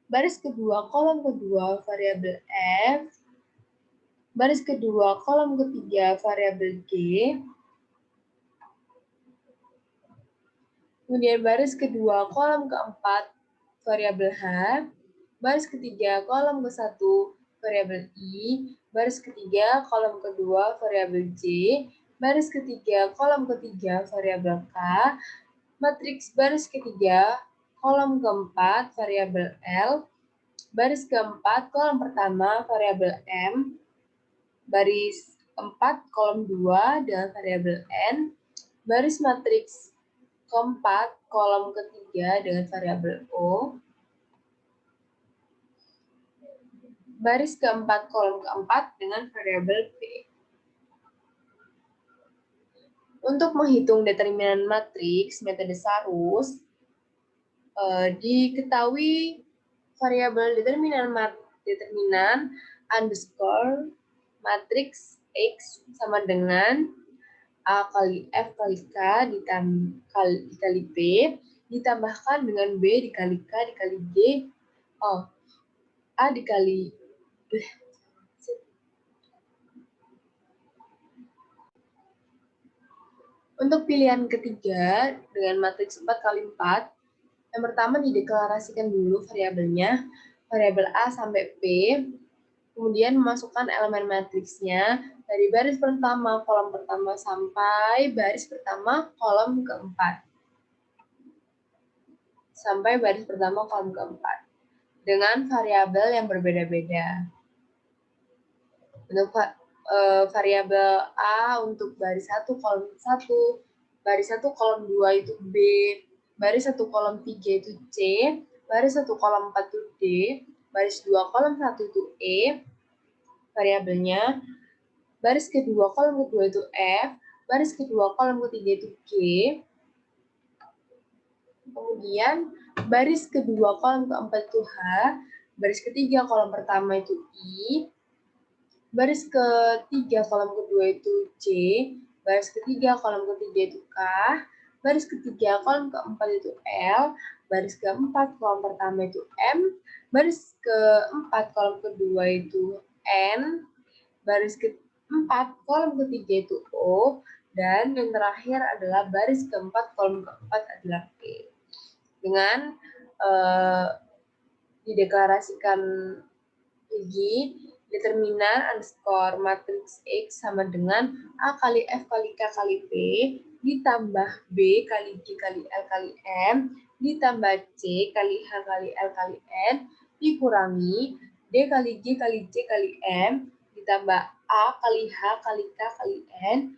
baris kedua kolom kedua variabel F, baris kedua kolom ketiga variabel G, kemudian baris kedua kolom keempat variabel H, baris ketiga kolom ke-1 variabel I, baris ketiga kolom kedua variabel J, baris ketiga kolom ketiga variabel K, matriks baris ketiga kolom keempat variabel L, baris keempat kolom pertama variabel M, baris 4 kolom 2 dengan variabel N, baris matriks keempat kolom ketiga dengan variabel O, baris keempat kolom keempat dengan variabel P. Untuk menghitung determinan matriks metode Sarus, diketahui variabel determinan underscore matriks X sama dengan A kali F kali K dikali P, ditambahkan dengan B dikali K dikali G, A dikali Untuk pilihan ketiga dengan matriks 4 kali 4, yang pertama dideklarasikan dulu variabelnya, variabel A sampai P, kemudian memasukkan elemen matriksnya dari baris pertama kolom pertama sampai baris pertama kolom keempat. Dengan variabel yang berbeda-beda. Untuk variabel A untuk baris 1 kolom 1, baris 1 kolom 2 itu B, baris 1 kolom 3 itu C, baris 1 kolom 4 itu D, baris 2 kolom 1 itu E, variabelnya, baris kedua kolom kedua itu F, baris kedua kolom ketiga itu G, kemudian baris kedua kolom keempat itu H, baris ketiga kolom pertama itu I, baris ketiga kolom kedua itu C, baris ketiga kolom ketiga itu K, baris ketiga kolom keempat itu L, baris keempat kolom pertama itu M, baris keempat kolom kedua itu N, baris keempat kolom ketiga itu O, dan yang terakhir adalah baris keempat kolom keempat adalah P. Dengan dideklarasikan lagi, determinan underscore matriks X sama dengan A kali F kali K kali P ditambah B kali G kali L kali M ditambah C kali H kali L kali N dikurangi D kali G kali C kali M ditambah A kali H kali K kali N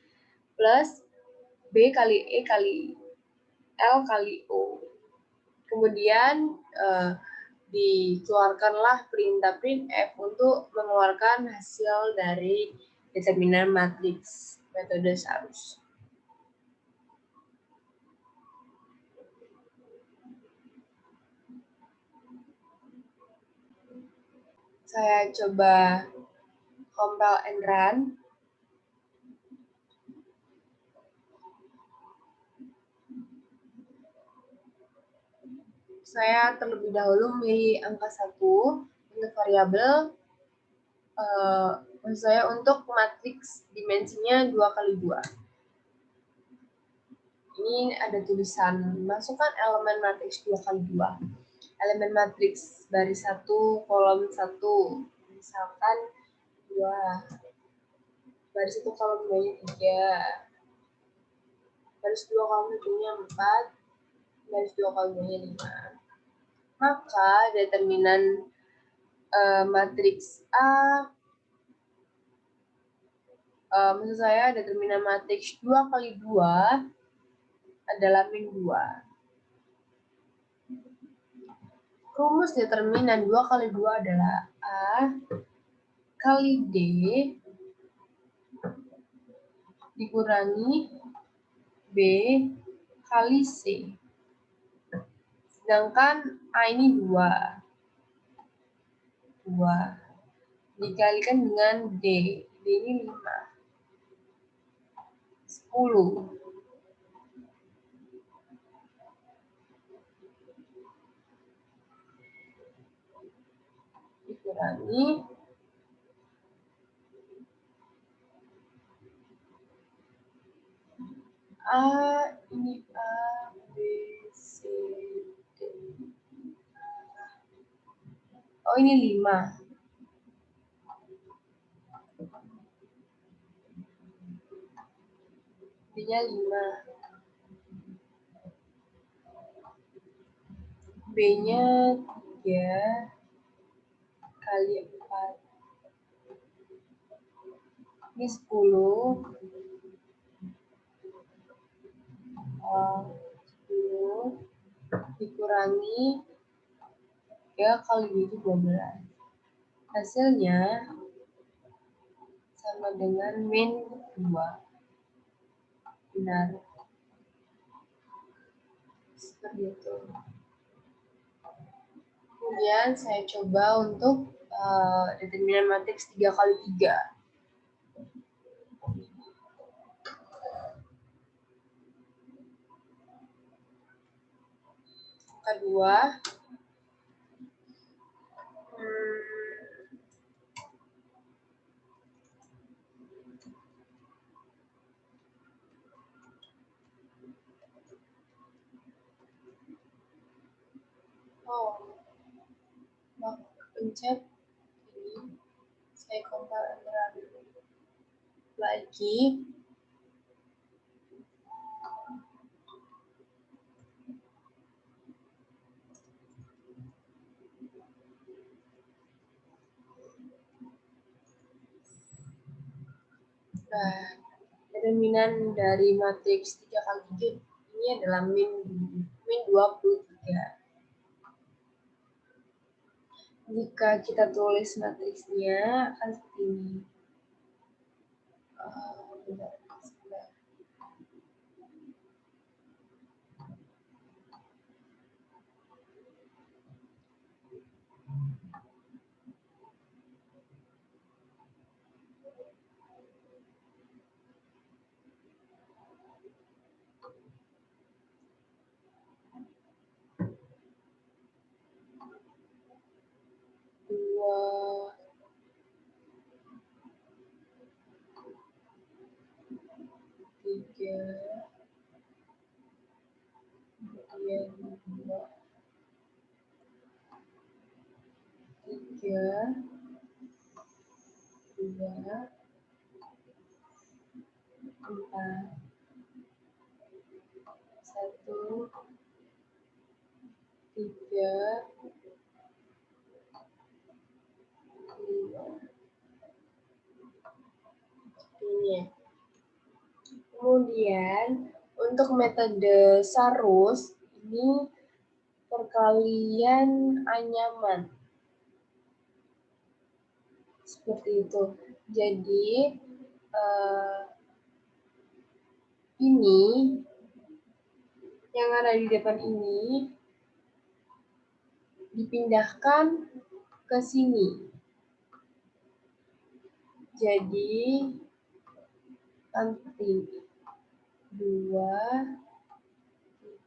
plus B kali E kali L kali O. Kemudian dikeluarkanlah perintah printf untuk mengeluarkan hasil dari determinan matriks metode Sarus. Saya coba compile and run. Saya terlebih dahulu memilih angka 1 untuk variabel maksud saya untuk matriks dimensinya 2 kali 2. Ini ada tulisan masukkan elemen matriks 2 kali 2. Elemen matriks baris 1 kolom 1 misalkan 2, baris 1 kolom 2-nya 3, baris 2 kolom 1-nya 4, baris 2 kolom 2-nya 5. Maka determinan matriks A maksud saya determinan matriks 2 kali 2 adalah min 2. Rumus determinan 2 kali 2 adalah A kali D dikurangi B kali C. Sedangkan A ini 2 dikalikan dengan D. D ini 5. 10. Dikurangi A ini A, B, C, D. Oh ini 5. B-nya 5. B-nya 3 kali 4. Ini 10. 10 dikurangi 3 kali 2 itu 12. Hasilnya sama dengan min 2. Benar. Seperti itu. Kemudian saya coba untuk determinan matriks 3 kali 3. Kedua, pencet ini saya compile lagi. Nah, determinan dari matriks 3 kali 3 ini adalah min 23. Jika kita tulis matriksnya akan seperti ini. Satu, 3, ini. Kemudian untuk metode Sarus ini perkalian anyaman. Seperti itu. Jadi ini yang ada di depan ini dipindahkan ke sini. Jadi nanti 2,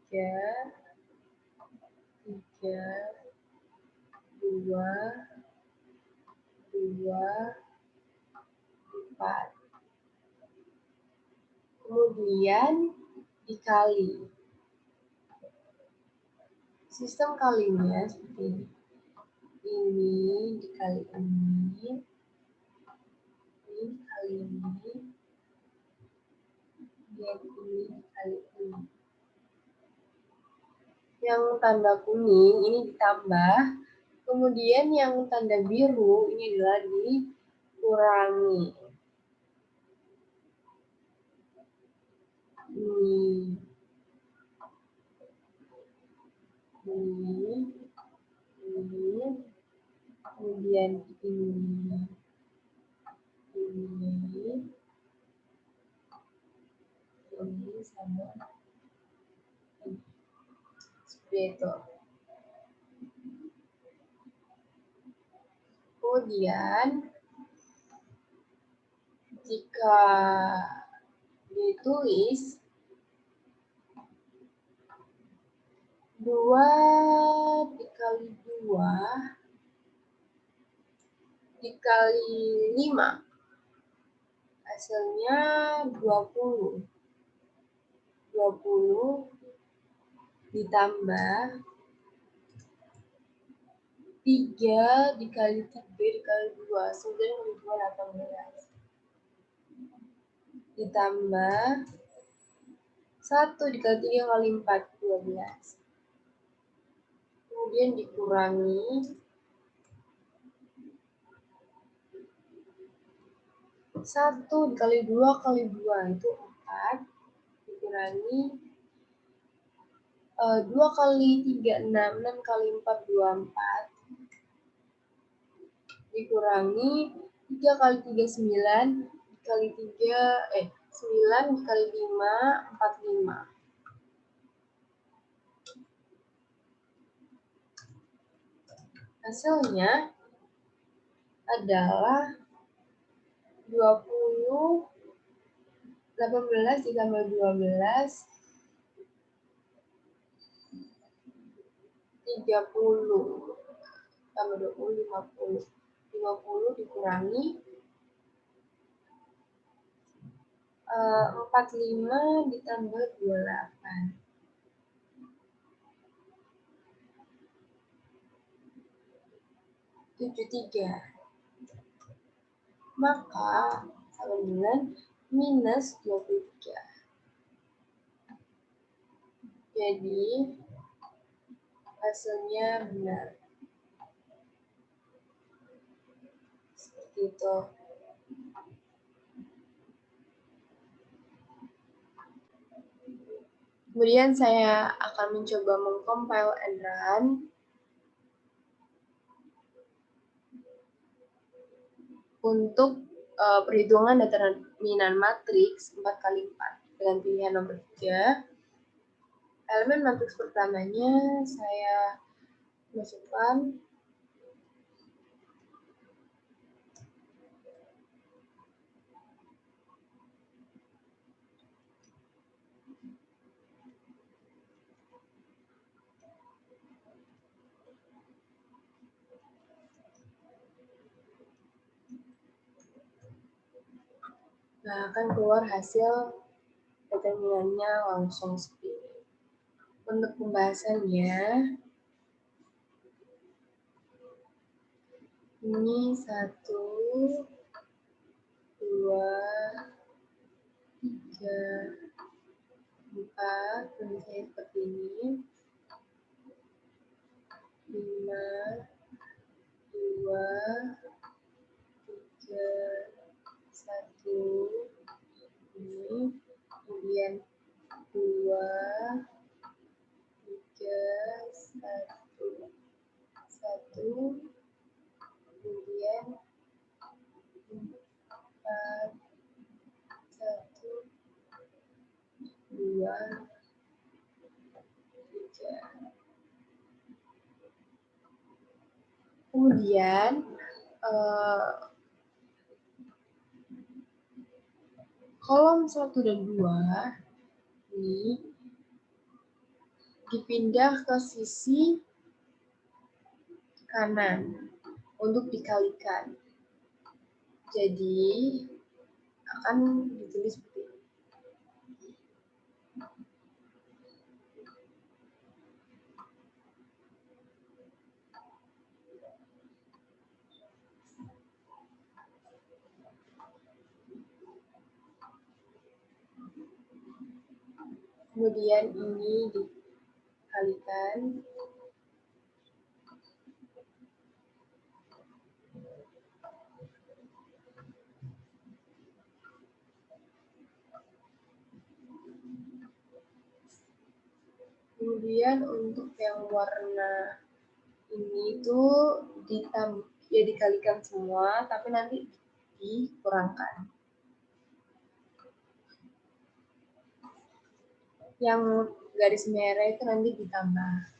3, 2, 4. Kemudian dikali. Sistem kalinya seperti ini. Ini dikali ini dikali ini, dan ini dikali ini. Yang tanda kuning ini ditambah, kemudian yang tanda biru ini adalah dikurangi. Ini, kemudian ini sama ini. Seperti itu. Kemudian jika ditulis 2 dikali 2 dikali 5 hasilnya 20. 20 ditambah 3 dikali 3 dikali 2, 9 kali 2, 18. Ditambah 1 dikali 3 kali 4, 12. Kemudian dikurangi 1 dikali 2 kali 2 itu 4, dikurangi 2 kali 3, 6, 6 kali 4, 24, dikurangi 3 kali 3, 9, dikali 3, 9 dikali 5, 45. Hasilnya adalah 20, 18 ditambah 12, 30, tambah 20, 50. 50 dikurangi 45 ditambah 28. 73. Maka sama dengan minus 23. Jadi hasilnya benar. Seperti itu. Kemudian saya akan mencoba mengcompile and run. Untuk perhitungan determinan matriks 4x4 dengan pilihan nomor 3. Elemen matriks pertamanya saya masukkan akan keluar hasil determinannya langsung seperti ini. Untuk pembahasannya, ini 1, 2, 3, 4, tulisnya seperti ini. 5, 2, 3, 1, kemudian 2, 3, 1, 1, kemudian 4, 1, 2, 3. Kemudian kolom 1 dan 2 ini dipindah ke sisi kanan untuk dikalikan. Jadi akan ditulis seperti ini. Kemudian ini dikalikan. Kemudian untuk yang warna ini tuh dikalikan semua, tapi nanti dikurangkan. Yang garis merah itu nanti ditambah.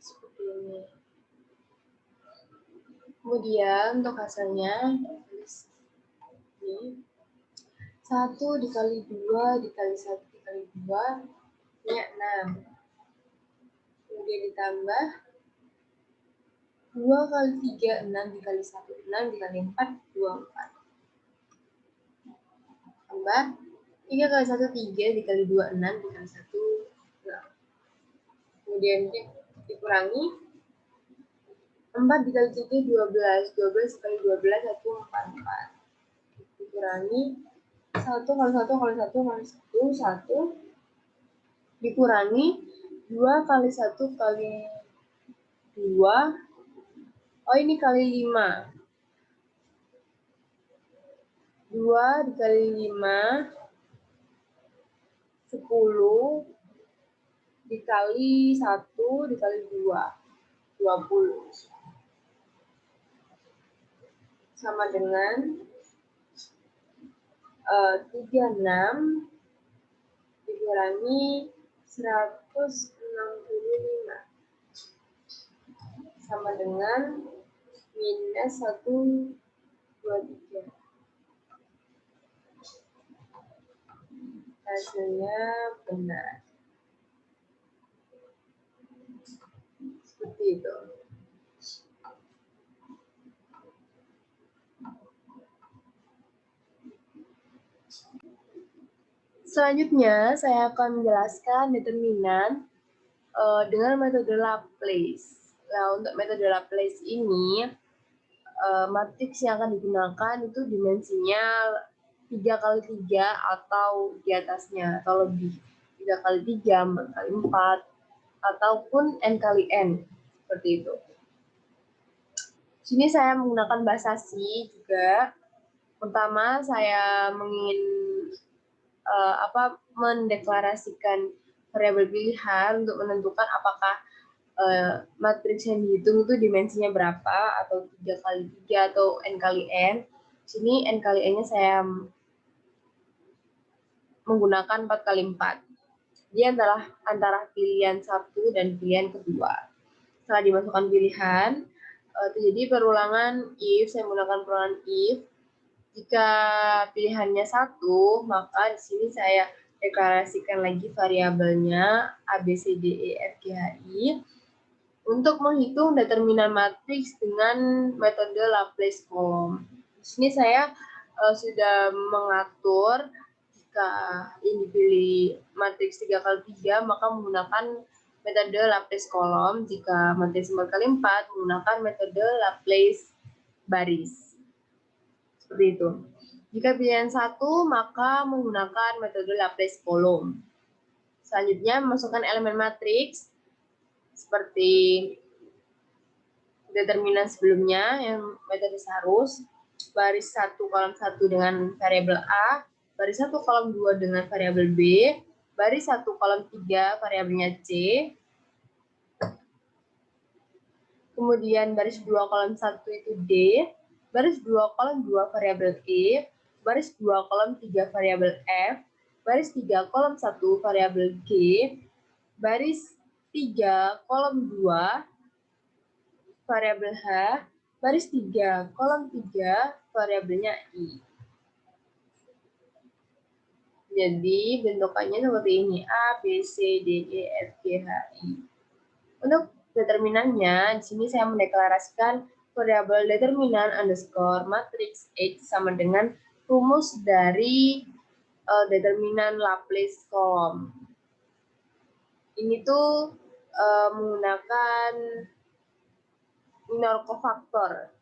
Seperti ini. Kemudian untuk hasilnya, tulis ini. 1 dikali 2 dikali 1 dikali 2, ini 6. Kemudian ditambah 2 kali 3, 6 dikali 1, 6 dikali 4, 24. Tambah 3 kali 1, 3 dikali 2, 6 dikali 1, 6. Kemudian dikurangi 4 dikali 3, 12. 12 dikali 12, 1, 44. Dikurangi 1 kali 1 kali 1 kali 1, 1. Dikurangi 2 kali 1 kali 2. Oh, ini kali 5. 2 dikali 5, 10. Dikali 1 dikali 2, 20. Sama dengan 36 dikurangi 165 sama dengan minus 123. Hasilnya benar. Seperti itu. Selanjutnya, saya akan menjelaskan determinan dengan metode Laplace. Nah, untuk metode Laplace ini, matriks yang akan digunakan itu dimensinya 3 kali 3 atau di atasnya, atau lebih. 3 kali 3, 4 kali 4, ataupun N kali N. Seperti itu. Sini saya menggunakan bahasa C juga. Pertama, saya mendeklarasikan variabel pilihan untuk menentukan apakah matriks yang dihitung itu dimensinya berapa, atau 3 kali 3 atau N kali N. Sini N kali N-nya saya menggunakan 4 kali 4. Dia adalah antara pilihan 1 dan pilihan kedua. Setelah dimasukkan pilihan, terjadi perulangan if, saya menggunakan perulangan if. Jika pilihannya 1, maka di sini saya deklarasikan lagi variabelnya A, B, C, D, E, F, G, H, I untuk menghitung determinan matriks dengan metode Laplace kolom. Di sini saya sudah mengatur jika ini dipilih matriks 3 kali 3, maka menggunakan metode Laplace kolom. Jika matriks 4 kali 4, menggunakan metode Laplace baris. Seperti itu. Jika pilihan 1, maka menggunakan metode Laplace kolom. Selanjutnya, masukkan elemen matriks seperti determinan sebelumnya yang metode Sarus, baris 1 kolom 1 dengan variabel A, baris 1 kolom 2 dengan variabel B, baris 1 kolom 3 variabelnya C, kemudian baris 2 kolom 1 itu D, baris 2 kolom 2 variabel E, baris 2 kolom 3 variabel F, baris 3 kolom 1 variabel G, baris 3 kolom 2 variabel H, baris 3 kolom 3 variabelnya I. Jadi bentukannya seperti ini, A, B, C, D, E, F, G, H, I. Untuk determinannya, di sini saya mendeklarasikan variabel determinan underscore matriks X sama dengan rumus dari determinan Laplace kolom. Ini tuh menggunakan minor cofaktor.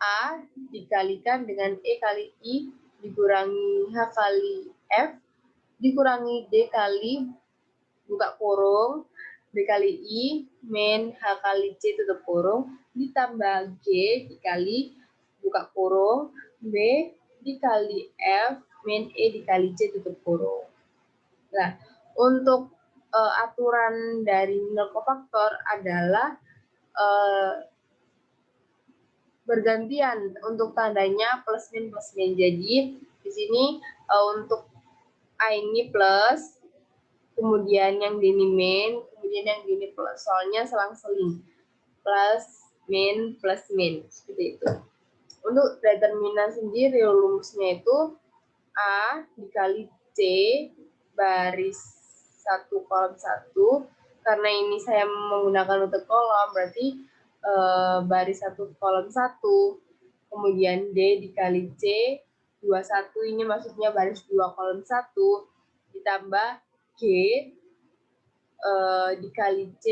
A dikalikan dengan E kali I dikurangi H kali F dikurangi D kali buka kurung B kali I min H kali C tutup kurung ditambah G dikali buka kurung B dikali F min E dikali C tutup kurung. Nah, untuk aturan dari minor cofaktor adalah bergantian untuk tandanya plus min. Jadi di sini untuk A ini plus, kemudian yang di ini min, kemudian yang di ini plus. Soalnya selang-seling. Plus min seperti itu. Untuk determinan sendiri rumusnya itu A dikali C baris 1 kolom 1. Karena ini saya menggunakan untuk kolom, berarti baris 1 kolom 1. Kemudian D dikali C 21, ini maksudnya baris 2 kolom 1. Ditambah G dikali C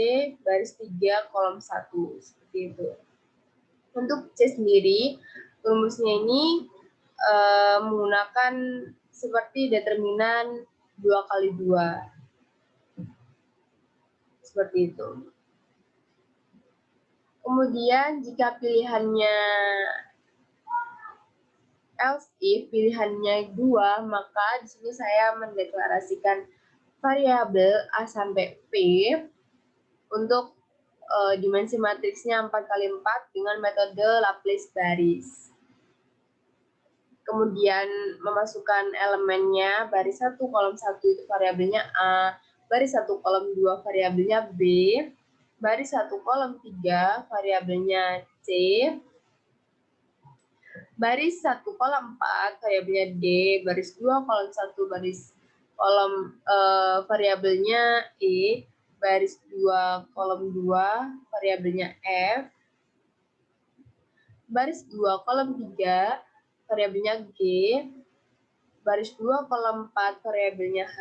baris 3 kolom 1. Seperti itu. Untuk C sendiri, rumusnya ini menggunakan seperti determinan 2 kali 2. Seperti itu. Kemudian jika pilihannya else if pilihannya 2, maka di sini saya mendeklarasikan variabel A sampai P untuk dimensi matriksnya 4 kali 4 dengan metode Laplace baris. Kemudian memasukkan elemennya baris 1 kolom 1 itu variabelnya A, baris 1 kolom 2 variabelnya B, baris 1 kolom 3 variabelnya C, baris 1 kolom 4 variabelnya D, baris 2 kolom 1 baris kolom variabelnya E, baris 2 kolom 2 variabelnya F, baris 2 kolom 3 variabelnya G, baris 2 kolom 4 variabelnya H,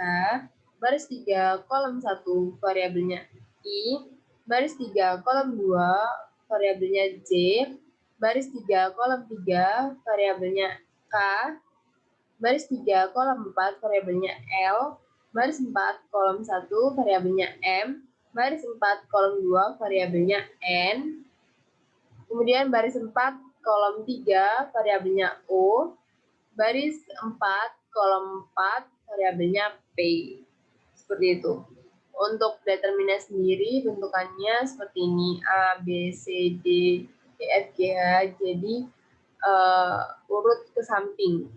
baris 3 kolom 1 variabelnya I, baris 3 kolom 2 variabelnya J, baris 3 kolom 3 variabelnya K, baris 3 kolom 4 variabelnya L, baris 4 kolom 1 variabelnya M, baris 4 kolom 2 variabelnya N, kemudian baris 4 kolom 3 variabelnya O, baris 4 kolom 4 variabelnya P. Seperti itu. Untuk determinan sendiri bentukannya seperti ini, A, B, C, D, E, F, G, H. Jadi urut ke samping.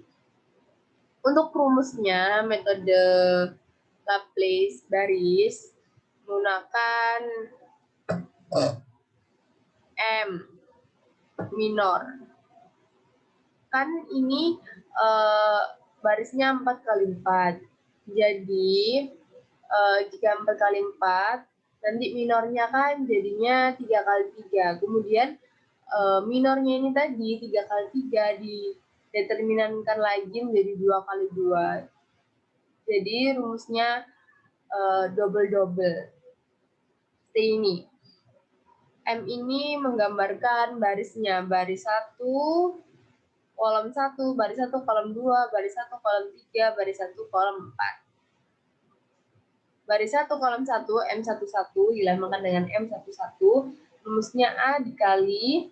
Untuk rumusnya metode Laplace baris menggunakan M minor. Kan ini barisnya 4 kali 4. Jadi jika 4 kali 4, nanti minornya kan jadinya 3 kali 3. Kemudian minornya ini tadi 3 kali 3 dideterminankan lagi menjadi 2 kali 2. Jadi rumusnya double-double. Seperti ini. M ini menggambarkan barisnya, baris 1, kolom 1, baris 1, kolom 2, baris 1, kolom 3, baris 1, kolom 4. Baris 1, kolom 1, M11 dilambangkan dengan M11. rumusnya A dikali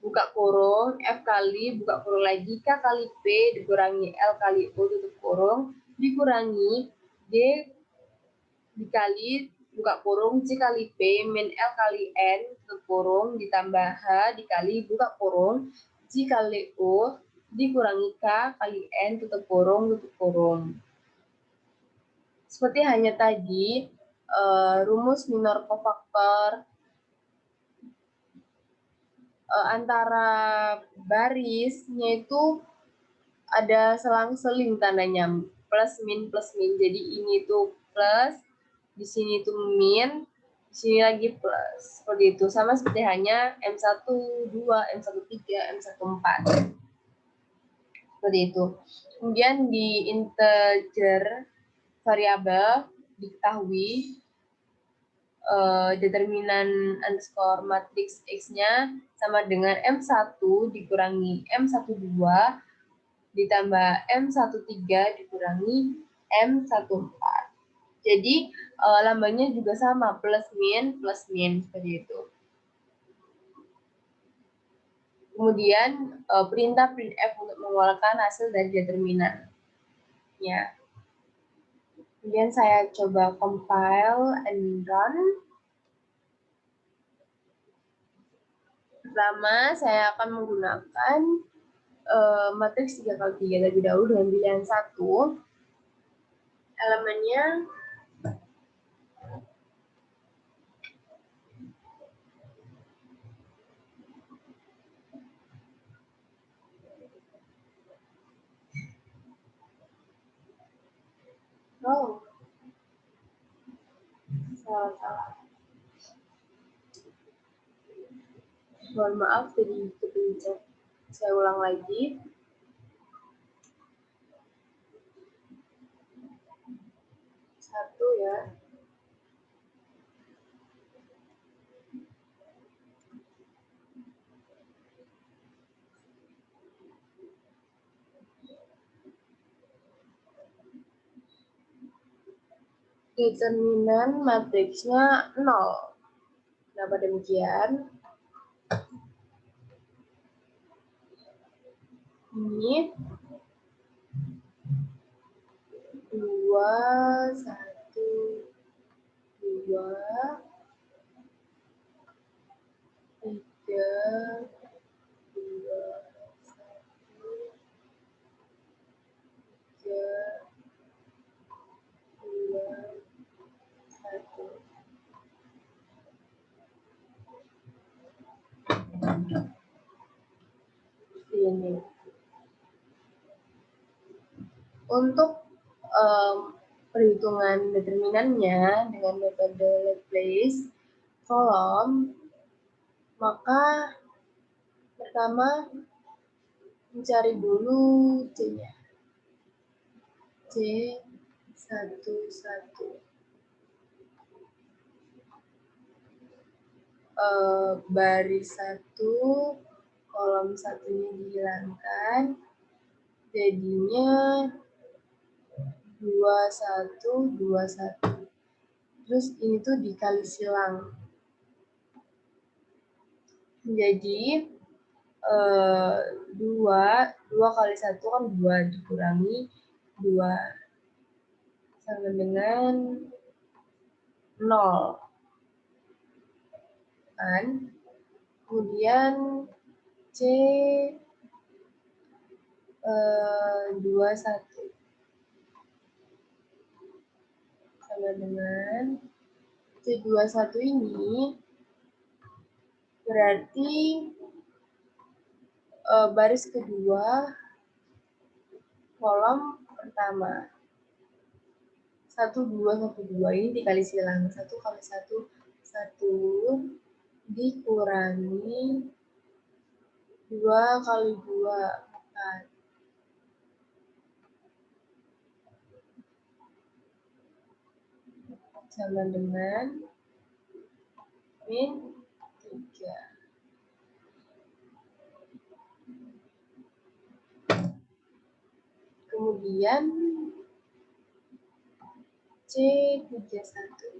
buka kurung, F kali buka kurung lagi, K kali P dikurangi L kali O tutup kurung, dikurangi D dikali buka kurung C kali P min L kali N tutup kurung ditambah H dikali buka kurung G kali O dikurangi K kali N tutup kurung. Seperti hanya tadi, rumus minor kofaktor antara barisnya itu ada selang-seling tandanya plus min. Jadi ini tuh plus, di sini tuh min, di sini lagi plus. Seperti itu. Sama seperti hanya M1, 2, M1, 3, M1, 4. Seperti itu. Kemudian di integer variabel diketahui determinan underscore matriks X-nya sama dengan M1 dikurangi M12 ditambah M13 dikurangi M14. Jadi lambangnya juga sama, plus min, seperti itu. Kemudian perintah printf untuk mengeluarkan hasil dari determinan. Ya. Kemudian saya coba compile and run. Pertama, saya akan menggunakan matriks 3x3 terlebih dahulu dengan pilihan 1. Elemennya salah. Mohon maaf tadi kepencet. Saya ulang lagi. Satu ya. Determinan matriksnya 0. Kenapa demikian? Ini 2, 1, 2, 3, 2, 1, 3, 2, 1. Ini. Untuk perhitungan determinannya dengan metode Laplace kolom, maka pertama mencari dulu C-nya. C11. Baris 1, kolom 1-nya dihilangkan, jadinya 21, 21. Terus ini tuh dikali silang. Jadi 2 kali 1 kan 2 dikurangi 2 sama dengan 0. Kan? Kemudian C 21 sama dengan C21 ini berarti baris kedua kolom pertama 1, 2, 1, 2 ini dikali silang 1 kali 1, 1 dikurangi 2 kali 2, 4. Sama dengan min 3. Kemudian C31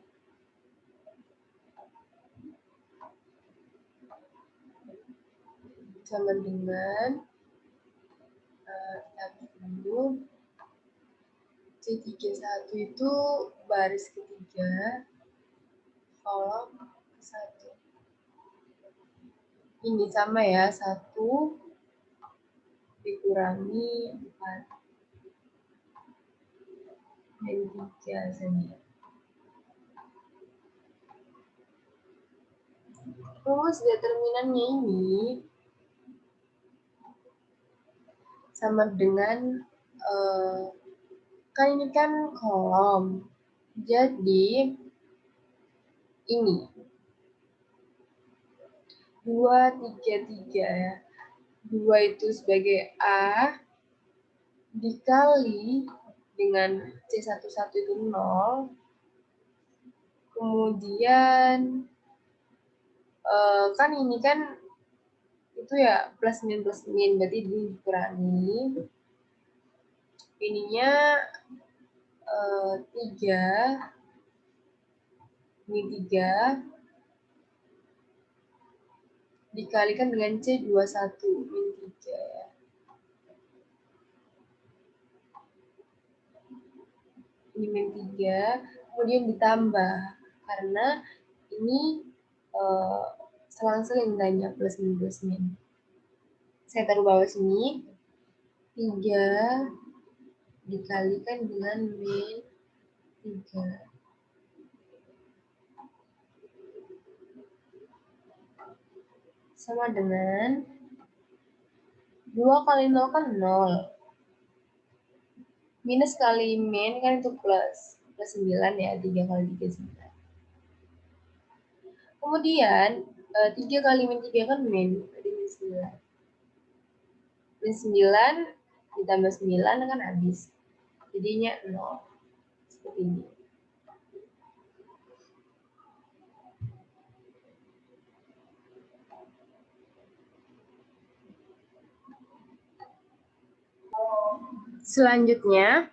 sama dengan dulu C31 itu baris ketiga, kolom 1. Ini sama ya, 1 dikurangi 4 dan 3 saja. Rumus determinannya ini sama dengan kan ini kan kolom, jadi ini 2, 3, 3 ya. 2 itu sebagai A dikali dengan C11 itu 0, kemudian kan ini kan itu ya plus min, berarti ini dikurangi, ininya 3, ini 3, dikalikan dengan C21 min 3 ya. Ini min 3, kemudian ditambah, karena ini selang-seling tanya plus min. Saya taruh bawah sini, 3 dikalikan dengan min 3. Sama dengan 2 kali 0 kan 0. Minus kali min kan itu plus. Plus 9 ya, 3 kali 3, 9. Kemudian 3 kali min 3 kan min, jadi min 9. Min 9 ditambah 9 kan habis. Jadinya 0. Seperti ini. Selanjutnya,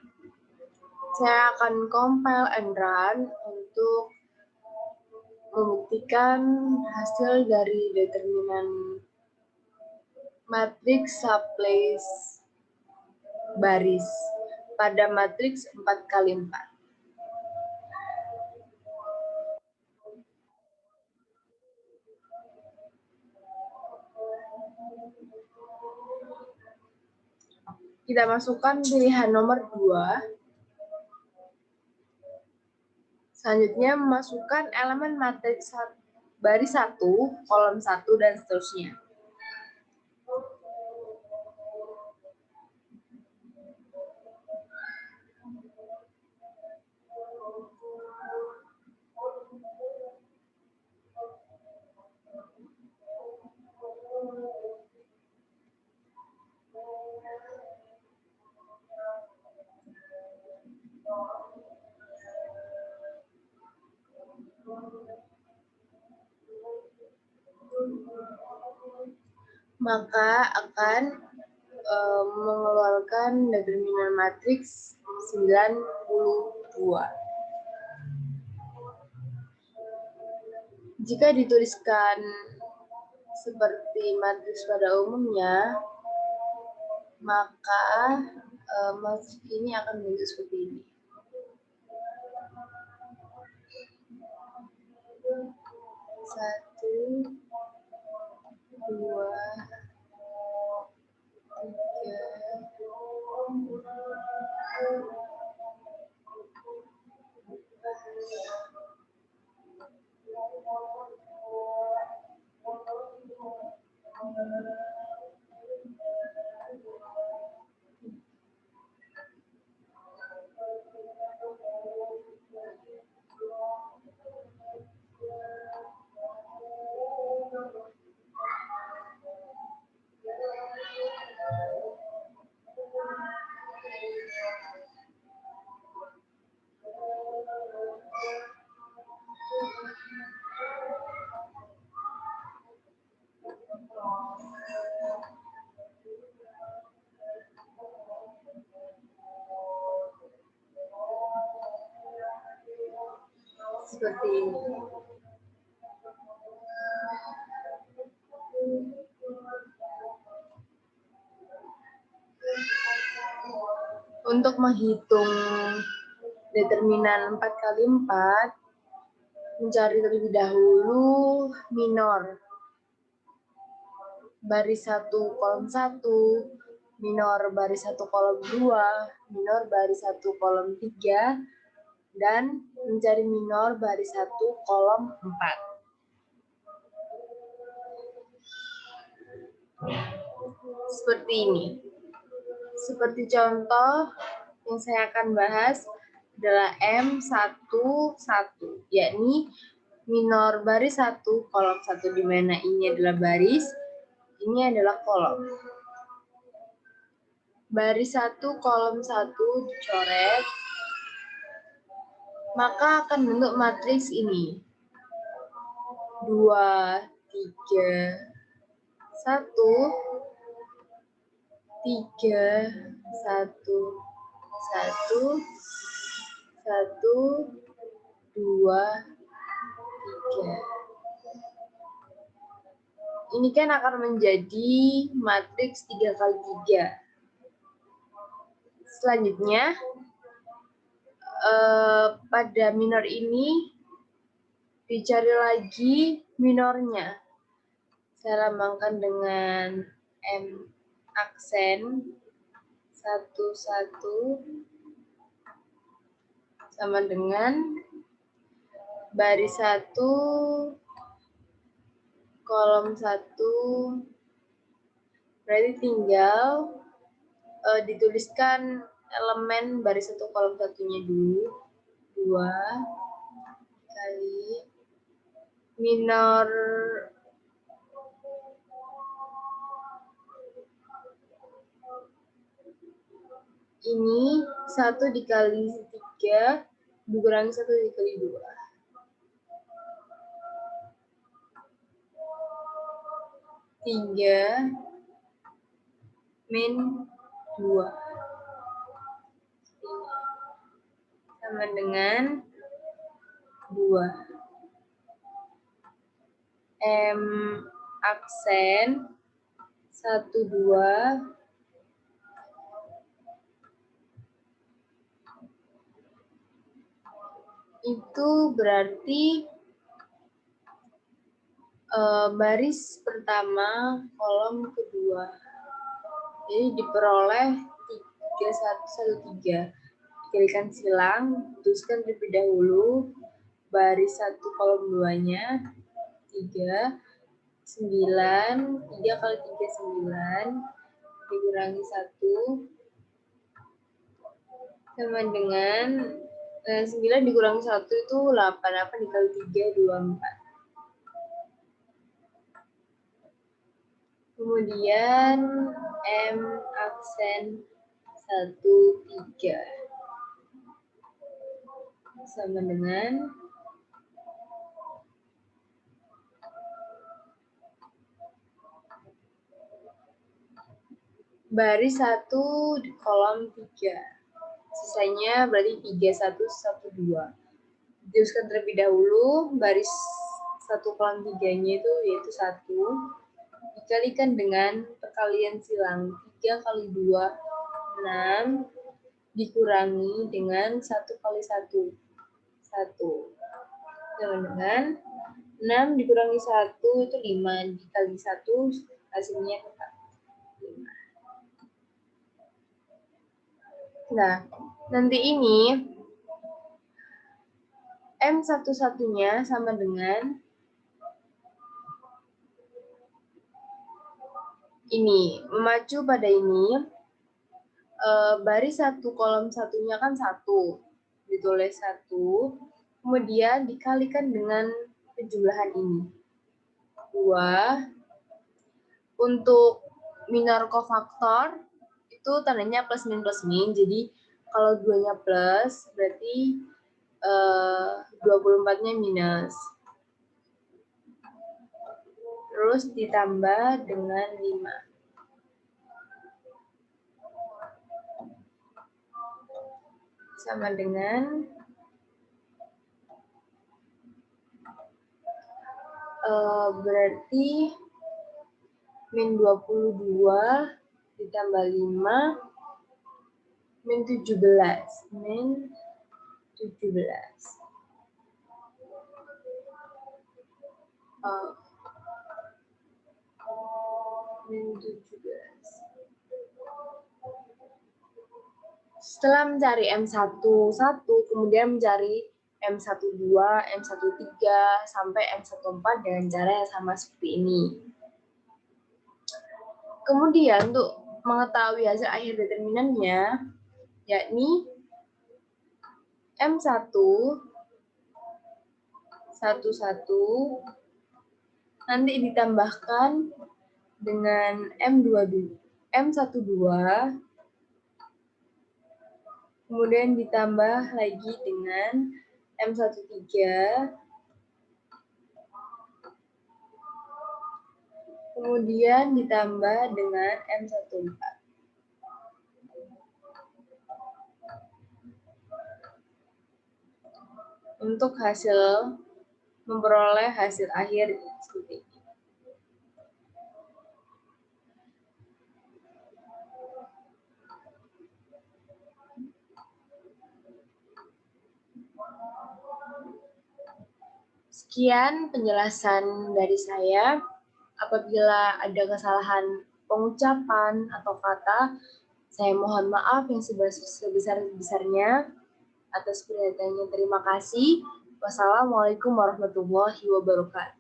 saya akan compile and run untuk membuktikan hasil dari determinan matriks subplace baris pada matriks 4x4. Kita masukkan pilihan nomor 2. Selanjutnya masukkan elemen matriks baris 1, kolom 1, dan seterusnya. Maka akan mengeluarkan determinan matriks 92. Jika dituliskan seperti matriks pada umumnya, maka matriks ini akan bentuk seperti ini. 1, 2, 3, seperti ini. Untuk menghitung determinan 4 kali 4, mencari terlebih dahulu minor. Baris 1 kolom 1, minor baris 1 kolom 2, minor baris 1 kolom 3, dan mencari minor baris 1 kolom 4. Seperti ini. Seperti contoh yang saya akan bahas adalah M11, yakni minor baris 1 kolom 1, di mana ini adalah baris, ini adalah kolom. Baris 1 kolom 1 dicoret, maka akan bentuk matriks ini. 2, 3, 1, 3, 1, 1, 1, 2, 3. Ini kan akan menjadi matriks 3 kali 3. Selanjutnya, pada minor ini dicari lagi minornya. Saya lambangkan dengan M aksen 11 sama dengan baris 1 kolom 1, berarti tinggal dituliskan elemen baris 1 kolom 1-nya dulu. 2 kali minor ini 1 dikali 3 dikurangi 1 dikali 2. Tiga min 2 sama dengan 2. M aksen 1, 2 itu berarti baris pertama kolom kedua. Jadi diperoleh 3, 1, 1, 3. Dikalikan silang, tuliskan terlebih dahulu baris 1 kolom 2-nya 3, 9, 3 kali 3 9, dikurangi 1 sama dengan 9 dikurangi 1 itu 8, 8 dikali 3 24. Kemudian M aksen 1, 3 sama dengan baris 1 di kolom 3. Sisanya berarti 3, 1, 1, 2. Dituliskan terlebih dahulu baris 1 kolom 3-nya itu yaitu 1. Dikalikan dengan perkalian silang 3 kali 2, 6, dikurangi dengan 1 kali 1, 1. Sama dengan 6 dikurangi 1 itu 5, dikali 1 hasilnya tetap 5. Nah, nanti ini M11-nya sama dengan ini, memacu pada ini, baris 1 kolom 1-nya kan 1, ditulis 1, kemudian dikalikan dengan penjumlahan ini, 2, untuk minor kofaktor, itu tandanya plus min, jadi kalau 2-nya plus, berarti 24-nya minus. Terus ditambah dengan 5. Sama dengan berarti min 22 ditambah 5 min 17. Min 17. Min 17. Setelah mencari M11, kemudian mencari M12, M13, sampai M14 dengan cara yang sama seperti ini. Kemudian untuk mengetahui hasil akhir determinannya, yakni M1, 11, nanti ditambahkan dengan M12, kemudian ditambah lagi dengan M13, kemudian ditambah dengan M14. Untuk memperoleh hasil akhir seperti ini. Sekian penjelasan dari saya. Apabila ada kesalahan pengucapan atau kata, saya mohon maaf yang sebesar-besarnya. Atas perhatiannya, terima kasih. Wassalamualaikum warahmatullahi wabarakatuh.